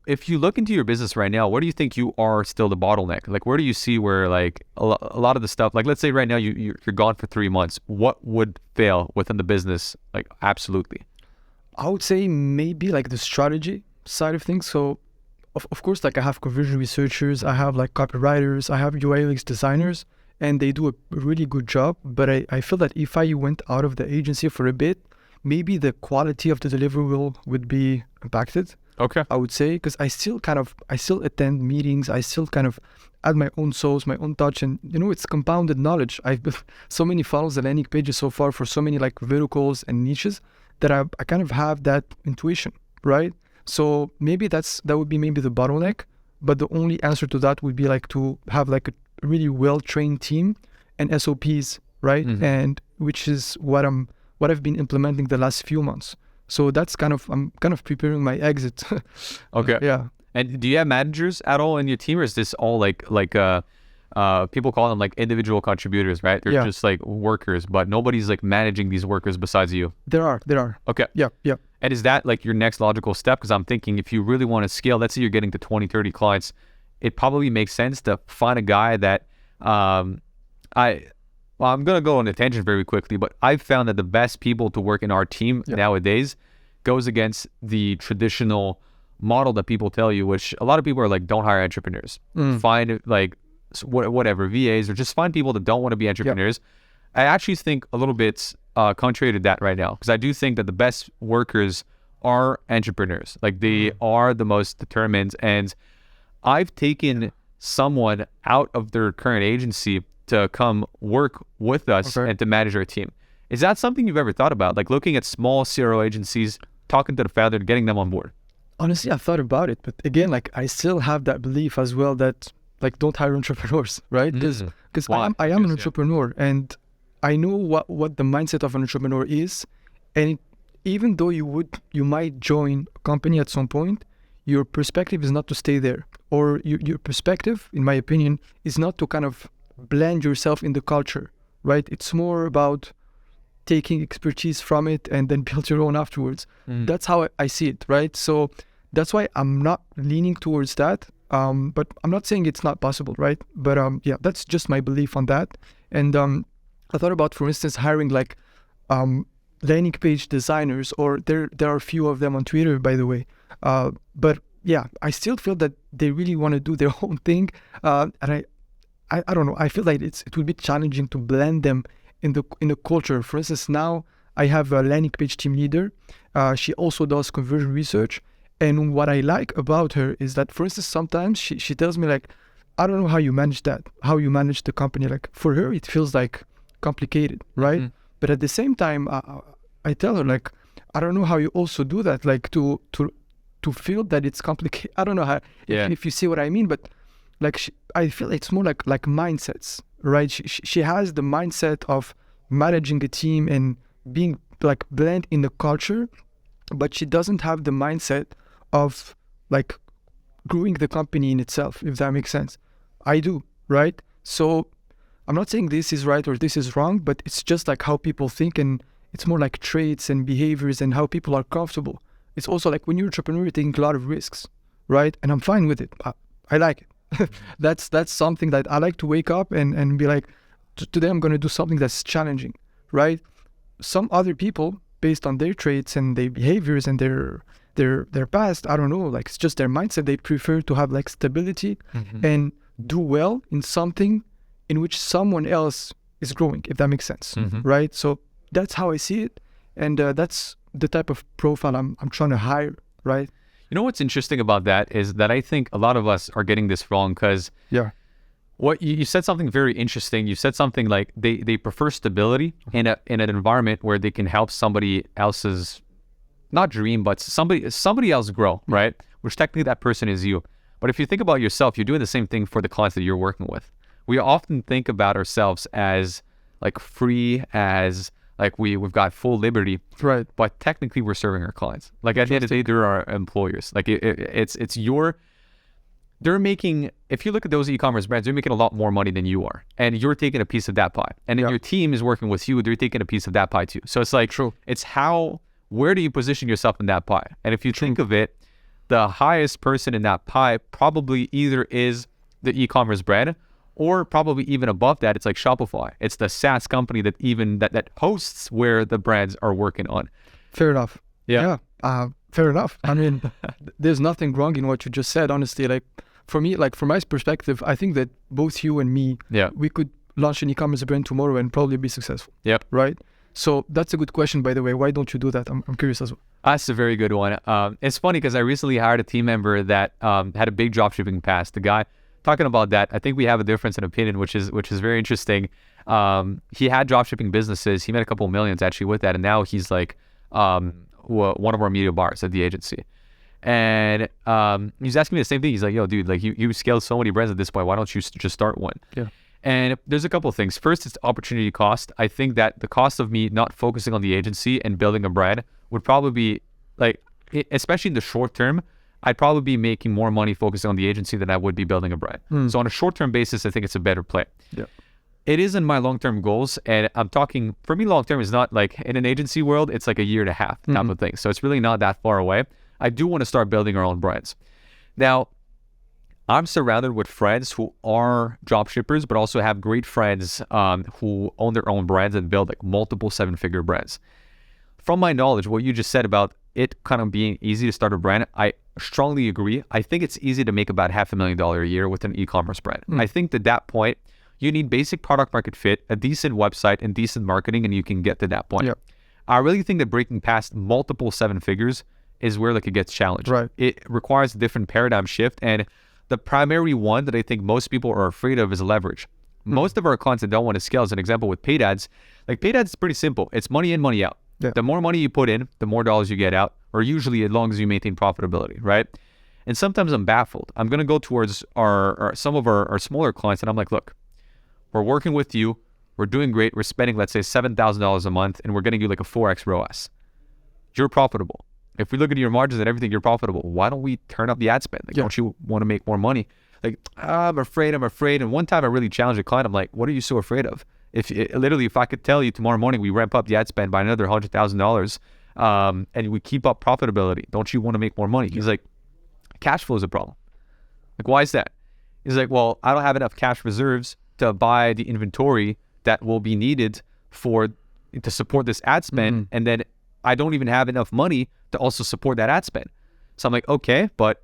if you look into your business right now, where do you think you are still the bottleneck? Like, where do you see where like a lot of the stuff, like let's say right now you're gone for 3 months, what would fail within the business? Like absolutely. I would say maybe like the strategy side of things. So of course, like I have conversion researchers, I have like copywriters, I have UI UX designers, and they do a really good job. But I feel that if I went out of the agency for a bit, maybe the quality of the deliverable would be impacted. Okay. I would say, because I still attend meetings, I still kind of add my own sauce, my own touch, and it's compounded knowledge. I've built so many funnels and landing pages so far for so many like verticals and niches that I kind of have that intuition, right? So maybe that would be maybe the bottleneck, but the only answer to that would be like to have like a really well-trained team and SOPs, right? And which is what I've been implementing the last few months. So I'm kind of preparing my exit. Okay. Yeah. And do you have managers at all in your team, or is this all like people call them like individual contributors, right? They're just like workers, but nobody's like managing these workers besides you. There are. Okay. Yeah. And is that like your next logical step? Because I'm thinking if you really want to scale, let's say you're getting to 20, 30 clients, it probably makes sense to find a guy that I'm going to go on a tangent very quickly, but I've found that the best people to work in our team nowadays goes against the traditional model that people tell you, which a lot of people are like, don't hire entrepreneurs. Find like whatever, VAs, or just find people that don't want to be entrepreneurs. I actually think a little bit contrary to that right now, because I do think that the best workers are entrepreneurs. Like they are the most determined, and I've taken someone out of their current agency to come work with us and to manage our team. Is that something you've ever thought about? Like looking at small CRO agencies, talking to the founder, and getting them on board? Honestly, I've thought about it, but again, like I still have that belief as well that like don't hire entrepreneurs, right? Because I am an entrepreneur, and I know what the mindset of an entrepreneur is, and even though you might join a company at some point, your perspective is not to stay there, or your perspective, in my opinion, is not to kind of blend yourself in the culture, right? It's more about taking expertise from it and then build your own afterwards. That's how I see it, right? So that's why I'm not leaning towards that. But I'm not saying it's not possible, right? But yeah, that's just my belief on that. And I thought about, for instance, hiring like landing page designers, or there are a few of them on Twitter, by the way. But yeah, I still feel that they really want to do their own thing, and I don't know. I feel like it would be challenging to blend them in the culture. For instance, now I have a landing page team leader. She also does conversion research. And what I like about her is that, for instance, sometimes she tells me like, I don't know how you manage that, how you manage the company. Like for her, it feels like complicated, right? Mm-hmm. But at the same time, I tell her like, I don't know how you also do that, like to feel that it's complicated. I don't know how, if you see what I mean, but like I feel it's more like mindsets, right? She has the mindset of managing a team and being like blend in the culture, but she doesn't have the mindset of like growing the company in itself, if that makes sense. I do, right? So I'm not saying this is right or this is wrong, but it's just like how people think, and it's more like traits and behaviors and how people are comfortable. It's also like when you're an entrepreneur, you're taking a lot of risks, right? And I'm fine with it. I like it. That's something that I like to wake up and be like, today I'm going to do something that's challenging, right? Some other people, based on their traits and their behaviors and their past, I don't know, like it's just their mindset. They prefer to have like stability and do well in something in which someone else is growing, if that makes sense, right? So that's how I see it, and that's the type of profile I'm trying to hire, right? You know what's interesting about that is that I think a lot of us are getting this wrong, because what you said something very interesting. You said something like they prefer stability in an environment where they can help somebody else's, not dream, but somebody else grow, right? Which technically that person is you. But if you think about yourself, you're doing the same thing for the clients that you're working with. We often think about ourselves as like free, as like we've got full liberty, right? But technically we're serving our clients. Like at the end of the day, they're our employers. Like it's your. They're making, if you look at those e-commerce brands, they're making a lot more money than you are. And you're taking a piece of that pie. And then your team is working with you, they're taking a piece of that pie too. So it's like, it's where do you position yourself in that pie? And if you think of it, the highest person in that pie probably either is the e-commerce brand, or probably even above that, it's like Shopify. It's the SaaS company that even that hosts where the brands are working on. Fair enough. Yeah. Fair enough. I mean, there's nothing wrong in what you just said, honestly. Like, for me, like from my perspective, I think that both you and me, we could launch an e-commerce brand tomorrow and probably be successful. Yep. Right? So that's a good question, by the way. Why don't you do that? I'm curious as well. That's a very good one. It's funny because I recently hired a team member that had a big dropshipping past. The guy talking about that, I think we have a difference in opinion, which is very interesting. He had dropshipping businesses. He made a couple of millions actually with that, and now he's like one of our media buyers at the agency. And he's asking me the same thing. He's like, yo, dude, like you scaled so many brands at this point. Why don't you just start one? Yeah. And there's a couple of things. First, it's opportunity cost. I think that the cost of me not focusing on the agency and building a brand would probably be like, especially in the short term, I'd probably be making more money focusing on the agency than I would be building a brand. So on a short-term basis, I think it's a better play. Yeah. It is in my long-term goals, and I'm talking, for me, long-term is not like in an agency world, it's like a year and a half type of thing. So it's really not that far away. I do want to start building our own brands. Now, I'm surrounded with friends who are dropshippers, but also have great friends who own their own brands and build like multiple seven-figure brands. From my knowledge, what you just said about it kind of being easy to start a brand, I strongly agree. I think it's easy to make about $500,000 a year with an e-commerce brand. I think at that point, you need basic product market fit, a decent website, and decent marketing, and you can get to that point. Yep. I really think that breaking past multiple seven figures is where like it gets challenged. Right. It requires a different paradigm shift, and the primary one that I think most people are afraid of is leverage. Most of our clients that don't want to scale, as an example with paid ads, like paid ads is pretty simple. It's money in, money out. Yeah. The more money you put in, the more dollars you get out, or usually as long as you maintain profitability, right? And sometimes I'm baffled. I'm going to go towards some of our smaller clients, and I'm like, look, we're working with you. We're doing great. We're spending, let's say, $7,000 a month, and we're getting you like a 4x ROAS. You're profitable. If we look at your margins and everything, you're profitable. Why don't we turn up the ad spend? Like, don't you want to make more money? Like, I'm afraid. And one time I really challenged a client. I'm like, what are you so afraid of? If I could tell you tomorrow morning we ramp up the ad spend by another $100,000 and we keep up profitability, don't you want to make more money? He's like, cash flow is a problem. Like, why is that? He's like, well, I don't have enough cash reserves to buy the inventory that will be needed to support this ad spend. And then I don't even have enough money to also support that ad spend. So I'm like, okay, but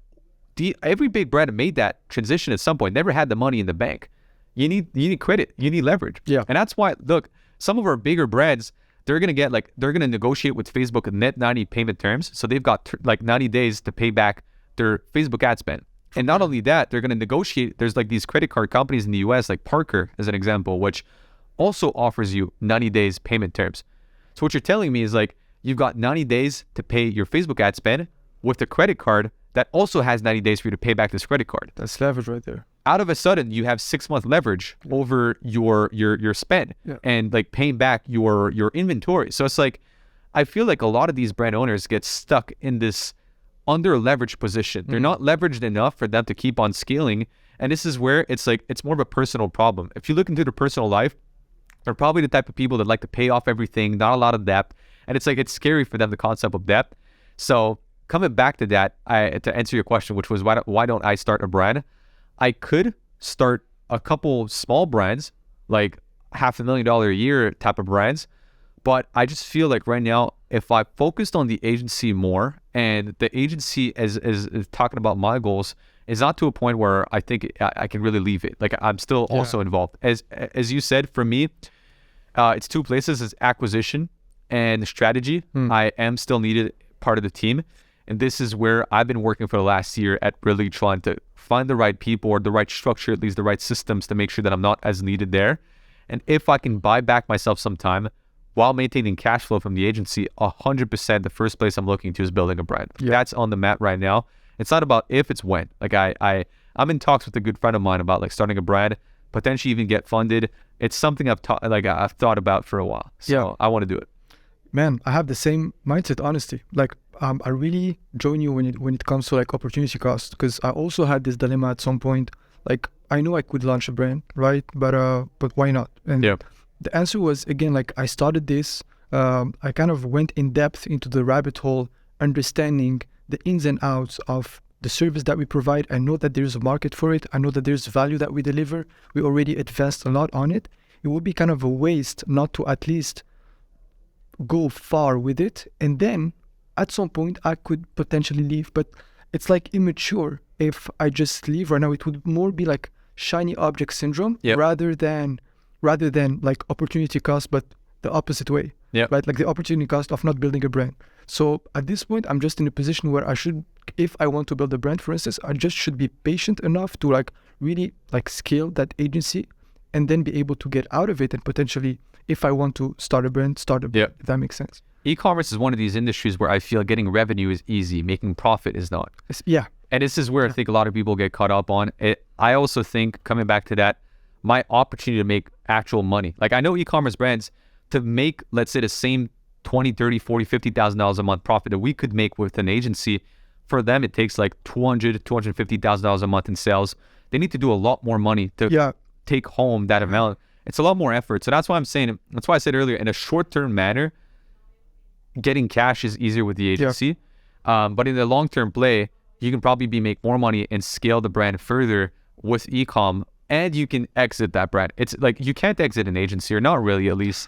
every big brand made that transition at some point, never had the money in the bank. You need credit, you need leverage. Yeah. And that's why, look, some of our bigger brands, they're going to negotiate with Facebook net 90 payment terms. So they've got 90 days to pay back their Facebook ad spend. And not only that, they're going to negotiate. There's like these credit card companies in the US, like Parker as an example, which also offers you 90 days payment terms. So what you're telling me is like, you've got 90 days to pay your Facebook ad spend with a credit card that also has 90 days for you to pay back this credit card. That's leverage right there. Out of a sudden, you have 6-month leverage over your spend and like paying back your inventory. So it's like, I feel like a lot of these brand owners get stuck in this under leveraged position. They're not leveraged enough for them to keep on scaling. And this is where it's like, it's more of a personal problem. If you look into their personal life, they're probably the type of people that like to pay off everything, not a lot of debt. And it's like, it's scary for them, the concept of debt. So coming back to that, to answer your question, which was why don't I start a brand? I could start a couple small brands, like $500,000 a year type of brands. But I just feel like right now, if I focused on the agency more, and the agency is talking about my goals, is not to a point where I think I can really leave it. Like, I'm still also involved. As you said, for me, it's two places. It's acquisition and strategy. I am still needed part of the team. And this is where I've been working for the last year at really trying to find the right people, or the right structure, at least the right systems, to make sure that I'm not as needed there. And if I can buy back myself some time while maintaining cash flow from the agency, 100% the first place I'm looking to is building a brand. That's on the map right now. It's not about if, it's when. Like I'm in talks with a good friend of mine about like starting a brand, potentially even get funded. It's something I've thought about for a while. So I want to do it. Man, I have the same mindset, honestly. Like, I really join you when it comes to like opportunity cost, because I also had this dilemma at some point. Like, I know I could launch a brand, right? But why not? And the answer was, again, like, I started this. I kind of went in depth into the rabbit hole, understanding the ins and outs of the service that we provide. I know that there's a market for it. I know that there's value that we deliver. We already invest a lot on it. It would be kind of a waste not to at least go far with it. And then at some point I could potentially leave, but it's like immature if I just leave right now. It would more be like shiny object syndrome rather than like opportunity cost, but the opposite way. Right? Like the opportunity cost of not building a brand. So at this point, I'm just in a position where I should, if I want to build a brand, for instance, I just should be patient enough to like really like scale that agency, and then be able to get out of it, and potentially, if I want to start a brand, if that makes sense. E-commerce is one of these industries where I feel getting revenue is easy, making profit is not. And this is where I think a lot of people get caught up on it. I also think, coming back to that, my opportunity to make actual money. Like, I know e-commerce brands, to make, let's say, the same $20,000, $30,000, $40,000, $50,000 a month profit that we could make with an agency, for them it takes like $200,000, $250,000 a month in sales. They need to do a lot more money to take home that amount. It's a lot more effort. So that's why I'm saying, that's why I said earlier, in a short-term manner, getting cash is easier with the agency. But in the long-term play, you can probably make more money and scale the brand further with e-com, and you can exit that brand. It's like, you can't exit an agency, or not really, at least.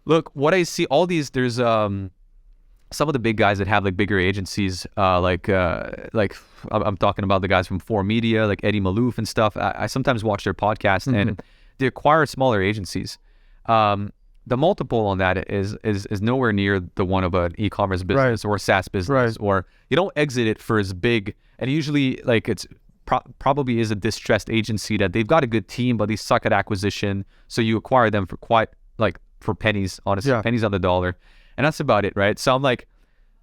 Look, what I see, all these, there's some of the big guys that have like bigger agencies, like I'm talking about the guys from 4 Media, like Eddie Malouf and stuff. I sometimes watch their podcast, and they acquire smaller agencies. The multiple on that is nowhere near the one of an e-commerce business or a SaaS business, or you don't exit it for as big. And usually, like, it's probably is a distressed agency that they've got a good team, but they suck at acquisition. So you acquire them for for pennies, honestly, pennies on the dollar. And that's about it, right? So I'm like,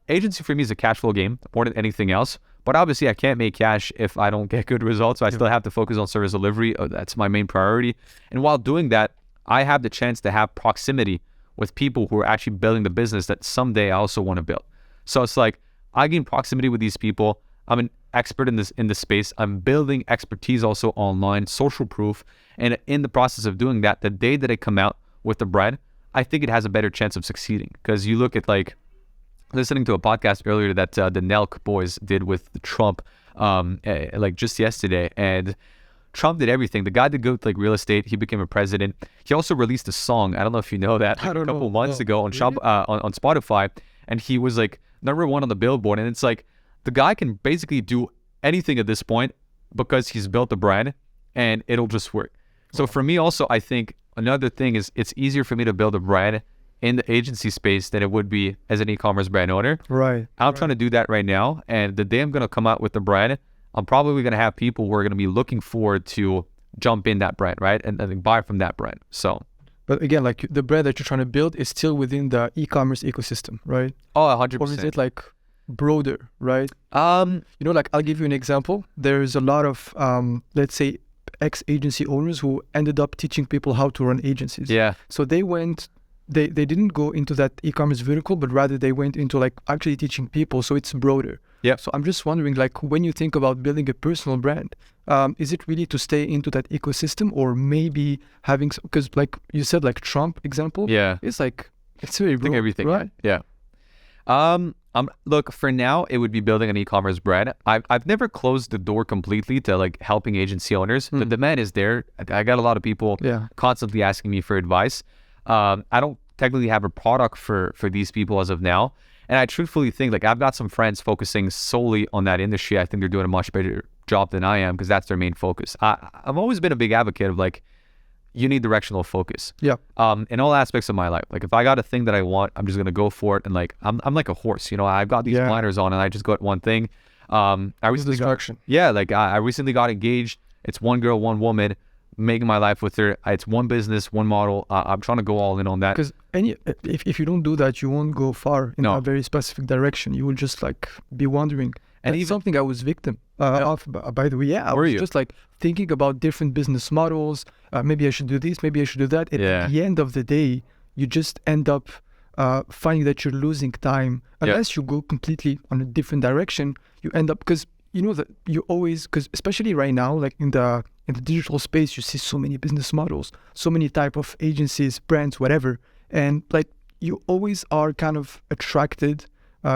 agency for me is a cash flow game more than anything else. But obviously I can't make cash if I don't get good results. So I still have to focus on service delivery. That's my main priority. And while doing that, I have the chance to have proximity with people who are actually building the business that someday I also want to build. So it's like, I gain proximity with these people. I'm an expert in this space. I'm building expertise also online, social proof. And in the process of doing that, the day that I come out with the brand, I think it has a better chance of succeeding. Because you look at, like, listening to a podcast earlier that the Nelk boys did with Trump like just yesterday, and Trump did everything. The guy did good like real estate. He became a president. He also released a song. I don't know if you know that, like, a couple months ago on on Spotify, and he was like #1 on the Billboard. And it's like the guy can basically do anything at this point because he's built a brand, and it'll just work. So for me also, I think another thing is it's easier for me to build a brand in the agency space than it would be as an e-commerce brand owner. Right. I'm trying to do that right now, and the day I'm going to come out with the brand, I'm probably going to have people who are going to be looking forward to jump in that brand, right? And buy from that brand. So, but again, like the brand that you're trying to build is still within the e-commerce ecosystem, right? Oh, 100%. Or is it like broader, right? You know, like I'll give you an example. There's a lot of, let's say, ex-agency owners who ended up teaching people how to run agencies. Yeah. So they didn't go into that e-commerce vertical, but rather they went into like actually teaching people. So it's broader. Yeah. So I'm just wondering, like, when you think about building a personal brand, is it really to stay into that ecosystem, or maybe having, because like you said, like Trump example, yeah, it's like, it's very broad, everything, right? Yeah. Look, for now, it would be building an e-commerce brand. I've never closed the door completely to like helping agency owners. The demand is there. I got a lot of people constantly asking me for advice. I don't technically have a product for these people as of now. And I truthfully think, like, I've got some friends focusing solely on that industry. I think they're doing a much better job than I am because that's their main focus. I've always been a big advocate of like, you need directional focus. Yeah. In all aspects of my life. Like if I got a thing that I want, I'm just gonna go for it. And like I'm like a horse, you know. I've got these blinders on, and I just go at one thing. I recently I recently got engaged. It's one girl, one woman, making my life with her. It's one business, one model. I'm trying to go all in on that. Because if you don't do that, you won't go far in a very specific direction. You will just like be wandering. And even something I was victim of, by the way. Yeah, I was just like thinking about different business models. Maybe I should do this, maybe I should do that. And at the end of the day, you just end up finding that you're losing time. Unless you go completely on a different direction, you end up, because you know that you always, because especially right now, like in the digital space, you see so many business models, so many type of agencies, brands, whatever. And like you always are kind of attracted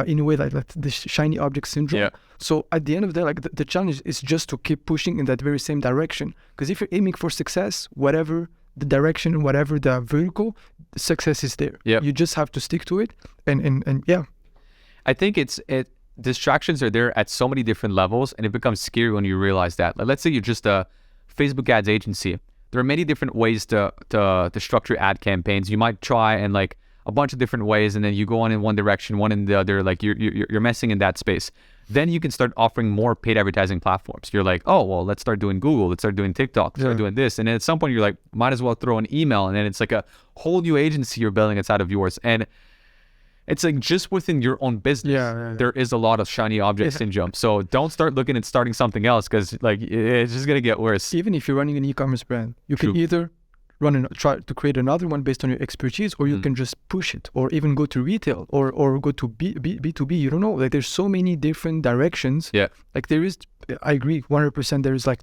in a way like the shiny object syndrome. Yeah. So at the end of the day, like the challenge is just to keep pushing in that very same direction. Because if you're aiming for success, whatever the direction, whatever the vertical, the success is there. Yeah. You just have to stick to it. And yeah. I think distractions are there at so many different levels, and it becomes scary when you realize that. Like, let's say you're just a Facebook ads agency. There are many different ways to structure ad campaigns. You might try and like a bunch of different ways, and then you go on in one direction, one in the other, like you're messing in that space. Then you can start offering more paid advertising platforms. You're like, oh, well, let's start doing Google, let's start doing TikTok, let's start doing this. And then at some point you're like, might as well throw an email, and then it's like a whole new agency you're building inside of yours. And it's like just within your own business, there is a lot of shiny object syndrome. So don't start looking at starting something else, because like it's just gonna get worse. Even if you're running an e-commerce brand, you can either try to create another one based on your expertise, or you can just push it, or even go to retail, or go to B2B. You don't know. Like there's so many different directions. Yeah. Like there is, I agree 100%. There is like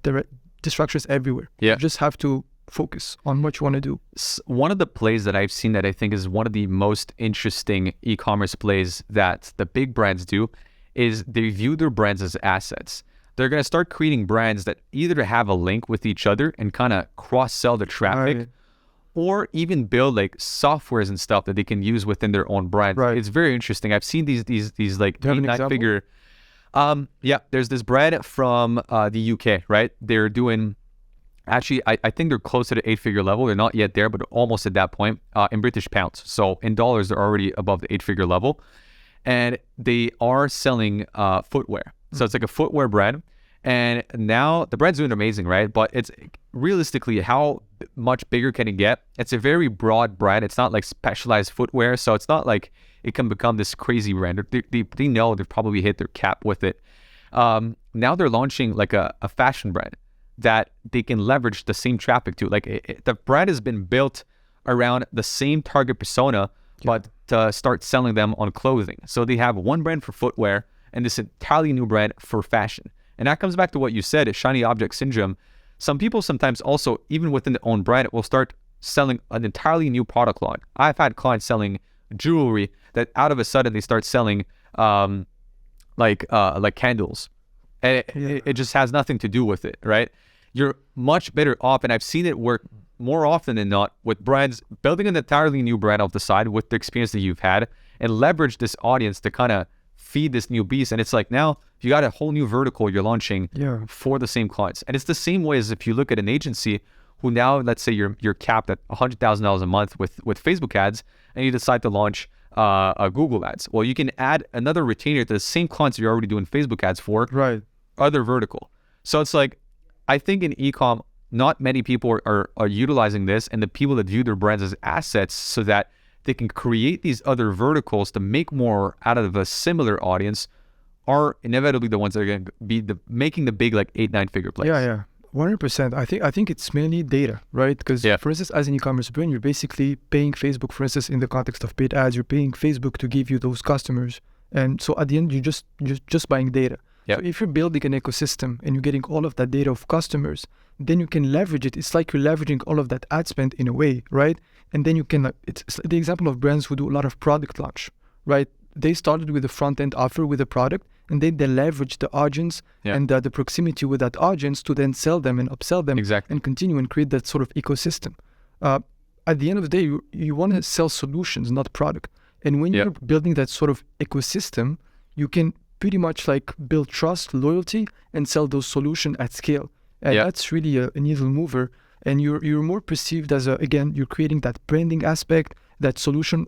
distractions everywhere. Yeah. You just have to focus on what you want to do. One of the plays that I've seen that I think is one of the most interesting e-commerce plays that the big brands do is they view their brands as assets. They're going to start creating brands that either have a link with each other and kind of cross-sell the traffic, or even build like softwares and stuff that they can use within their own brand. Right. It's very interesting. I've seen these like 8-9-figure. There's this brand from the UK, right? They're doing, actually, I think they're close to the 8-figure level. They're not yet there, but almost at that point in British pounds. So in dollars, they're already above the 8-figure level. And they are selling footwear. So it's like a footwear brand. And now the brand's doing amazing, right? But it's realistically, how much bigger can it get? It's a very broad brand. It's not like specialized footwear. So it's not like it can become this crazy brand. They know they've probably hit their cap with it. Now they're launching like a fashion brand that they can leverage the same traffic to. Like the brand has been built around the same target persona, but to start selling them on clothing. So they have one brand for footwear and this entirely new brand for fashion. And that comes back to what you said, shiny object syndrome. Some people sometimes also, even within their own brand, will start selling an entirely new product line. I've had clients selling jewelry that out of a sudden they start selling like candles. And it just has nothing to do with it, right? You're much better off, and I've seen it work more often than not with brands building an entirely new brand off the side with the experience that you've had and leverage this audience to kind of feed this new beast. And it's like now you got a whole new vertical you're launching for the same clients. And it's the same way as if you look at an agency who now, let's say you're capped at $100,000 a month with Facebook ads, and you decide to launch a Google ads. Well, you can add another retainer to the same clients you're already doing Facebook ads for, other vertical. So it's like, I think in e-com, not many people are utilizing this, and the people that view their brands as assets so that they can create these other verticals to make more out of a similar audience are inevitably the ones that are going to be making the big like 8-9 figure plays. 100%. I think it's mainly data, right? Because for instance, as an e-commerce brand, you're basically paying Facebook, for instance, in the context of paid ads, you're paying Facebook to give you those customers. And so at the end, you're just buying data. So if you're building an ecosystem and you're getting all of that data of customers, then you can leverage it. It's like you're leveraging all of that ad spend in a way, right? And then you can, it's the example of brands who do a lot of product launch, right? They started with a front-end offer with a product, and then they leverage the audience and the proximity with that audience to then sell them and upsell them and continue and create that sort of ecosystem. At the end of the day, you want to sell solutions, not product. And when you're building that sort of ecosystem, you can pretty much like build trust, loyalty, and sell those solutions at scale. And that's really a needle mover. And you're more perceived as you're creating that branding aspect, that solution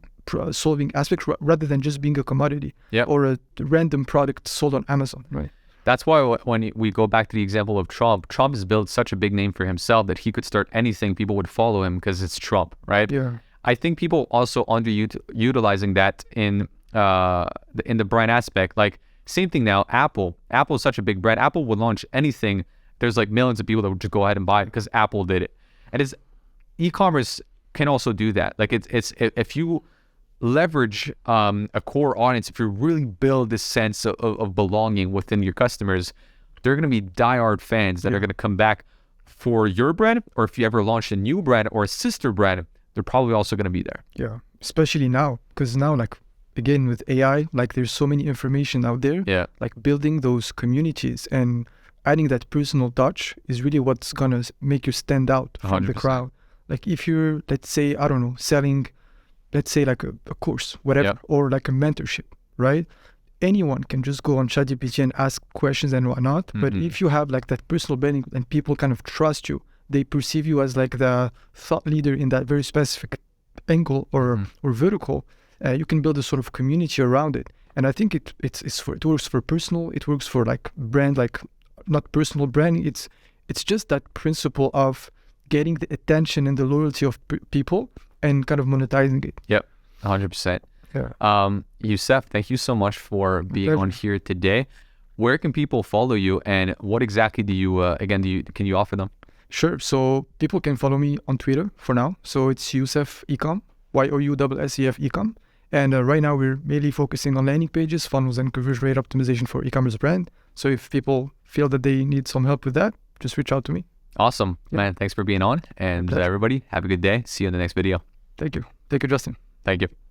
solving aspect, rather than just being a commodity or a random product sold on Amazon, right? That's why when we go back to the example of Trump has built such a big name for himself that he could start anything, people would follow him because it's Trump, right? Yeah. I think people also underutilizing that in the brand aspect. Like same thing now, Apple is such a big brand. Apple would launch anything. There's like millions of people that would just go ahead and buy it because Apple did it. And it's e-commerce can also do that. Like it's if you leverage a core audience, if you really build this sense of belonging within your customers, they're going to be diehard fans that are going to come back for your brand, or if you ever launch a new brand or a sister brand, they're probably also going to be there. Yeah, especially now, because now, like, again, with AI, like there's so many information out there. Like building those communities and adding that personal touch is really what's going to make you stand out from 100%. the crowd. Like if you're, let's say, I don't know, selling, let's say like a course, whatever, or like a mentorship, right? Anyone can just go on ChatGPT and ask questions and whatnot. But if you have like that personal branding and people kind of trust you, they perceive you as like the thought leader in that very specific angle or vertical, you can build a sort of community around it. And I think it works for personal, it works for like brand, like not personal branding. It's just that principle of getting the attention and the loyalty of people and kind of monetizing it. Yep, 100%. Yeah. Youssef, thank you so much for being on here today. Where can people follow you, and what exactly do you can you offer them? Sure. So people can follow me on Twitter for now. So it's Youssef Ecom, YOUSSEF Ecom. And right now we're mainly focusing on landing pages, funnels, and conversion rate optimization for e-commerce brand. So if people feel that they need some help with that, just reach out to me. Awesome, man. Thanks for being on. And everybody, have a good day. See you in the next video. Thank you. Thank you, Justin. Thank you.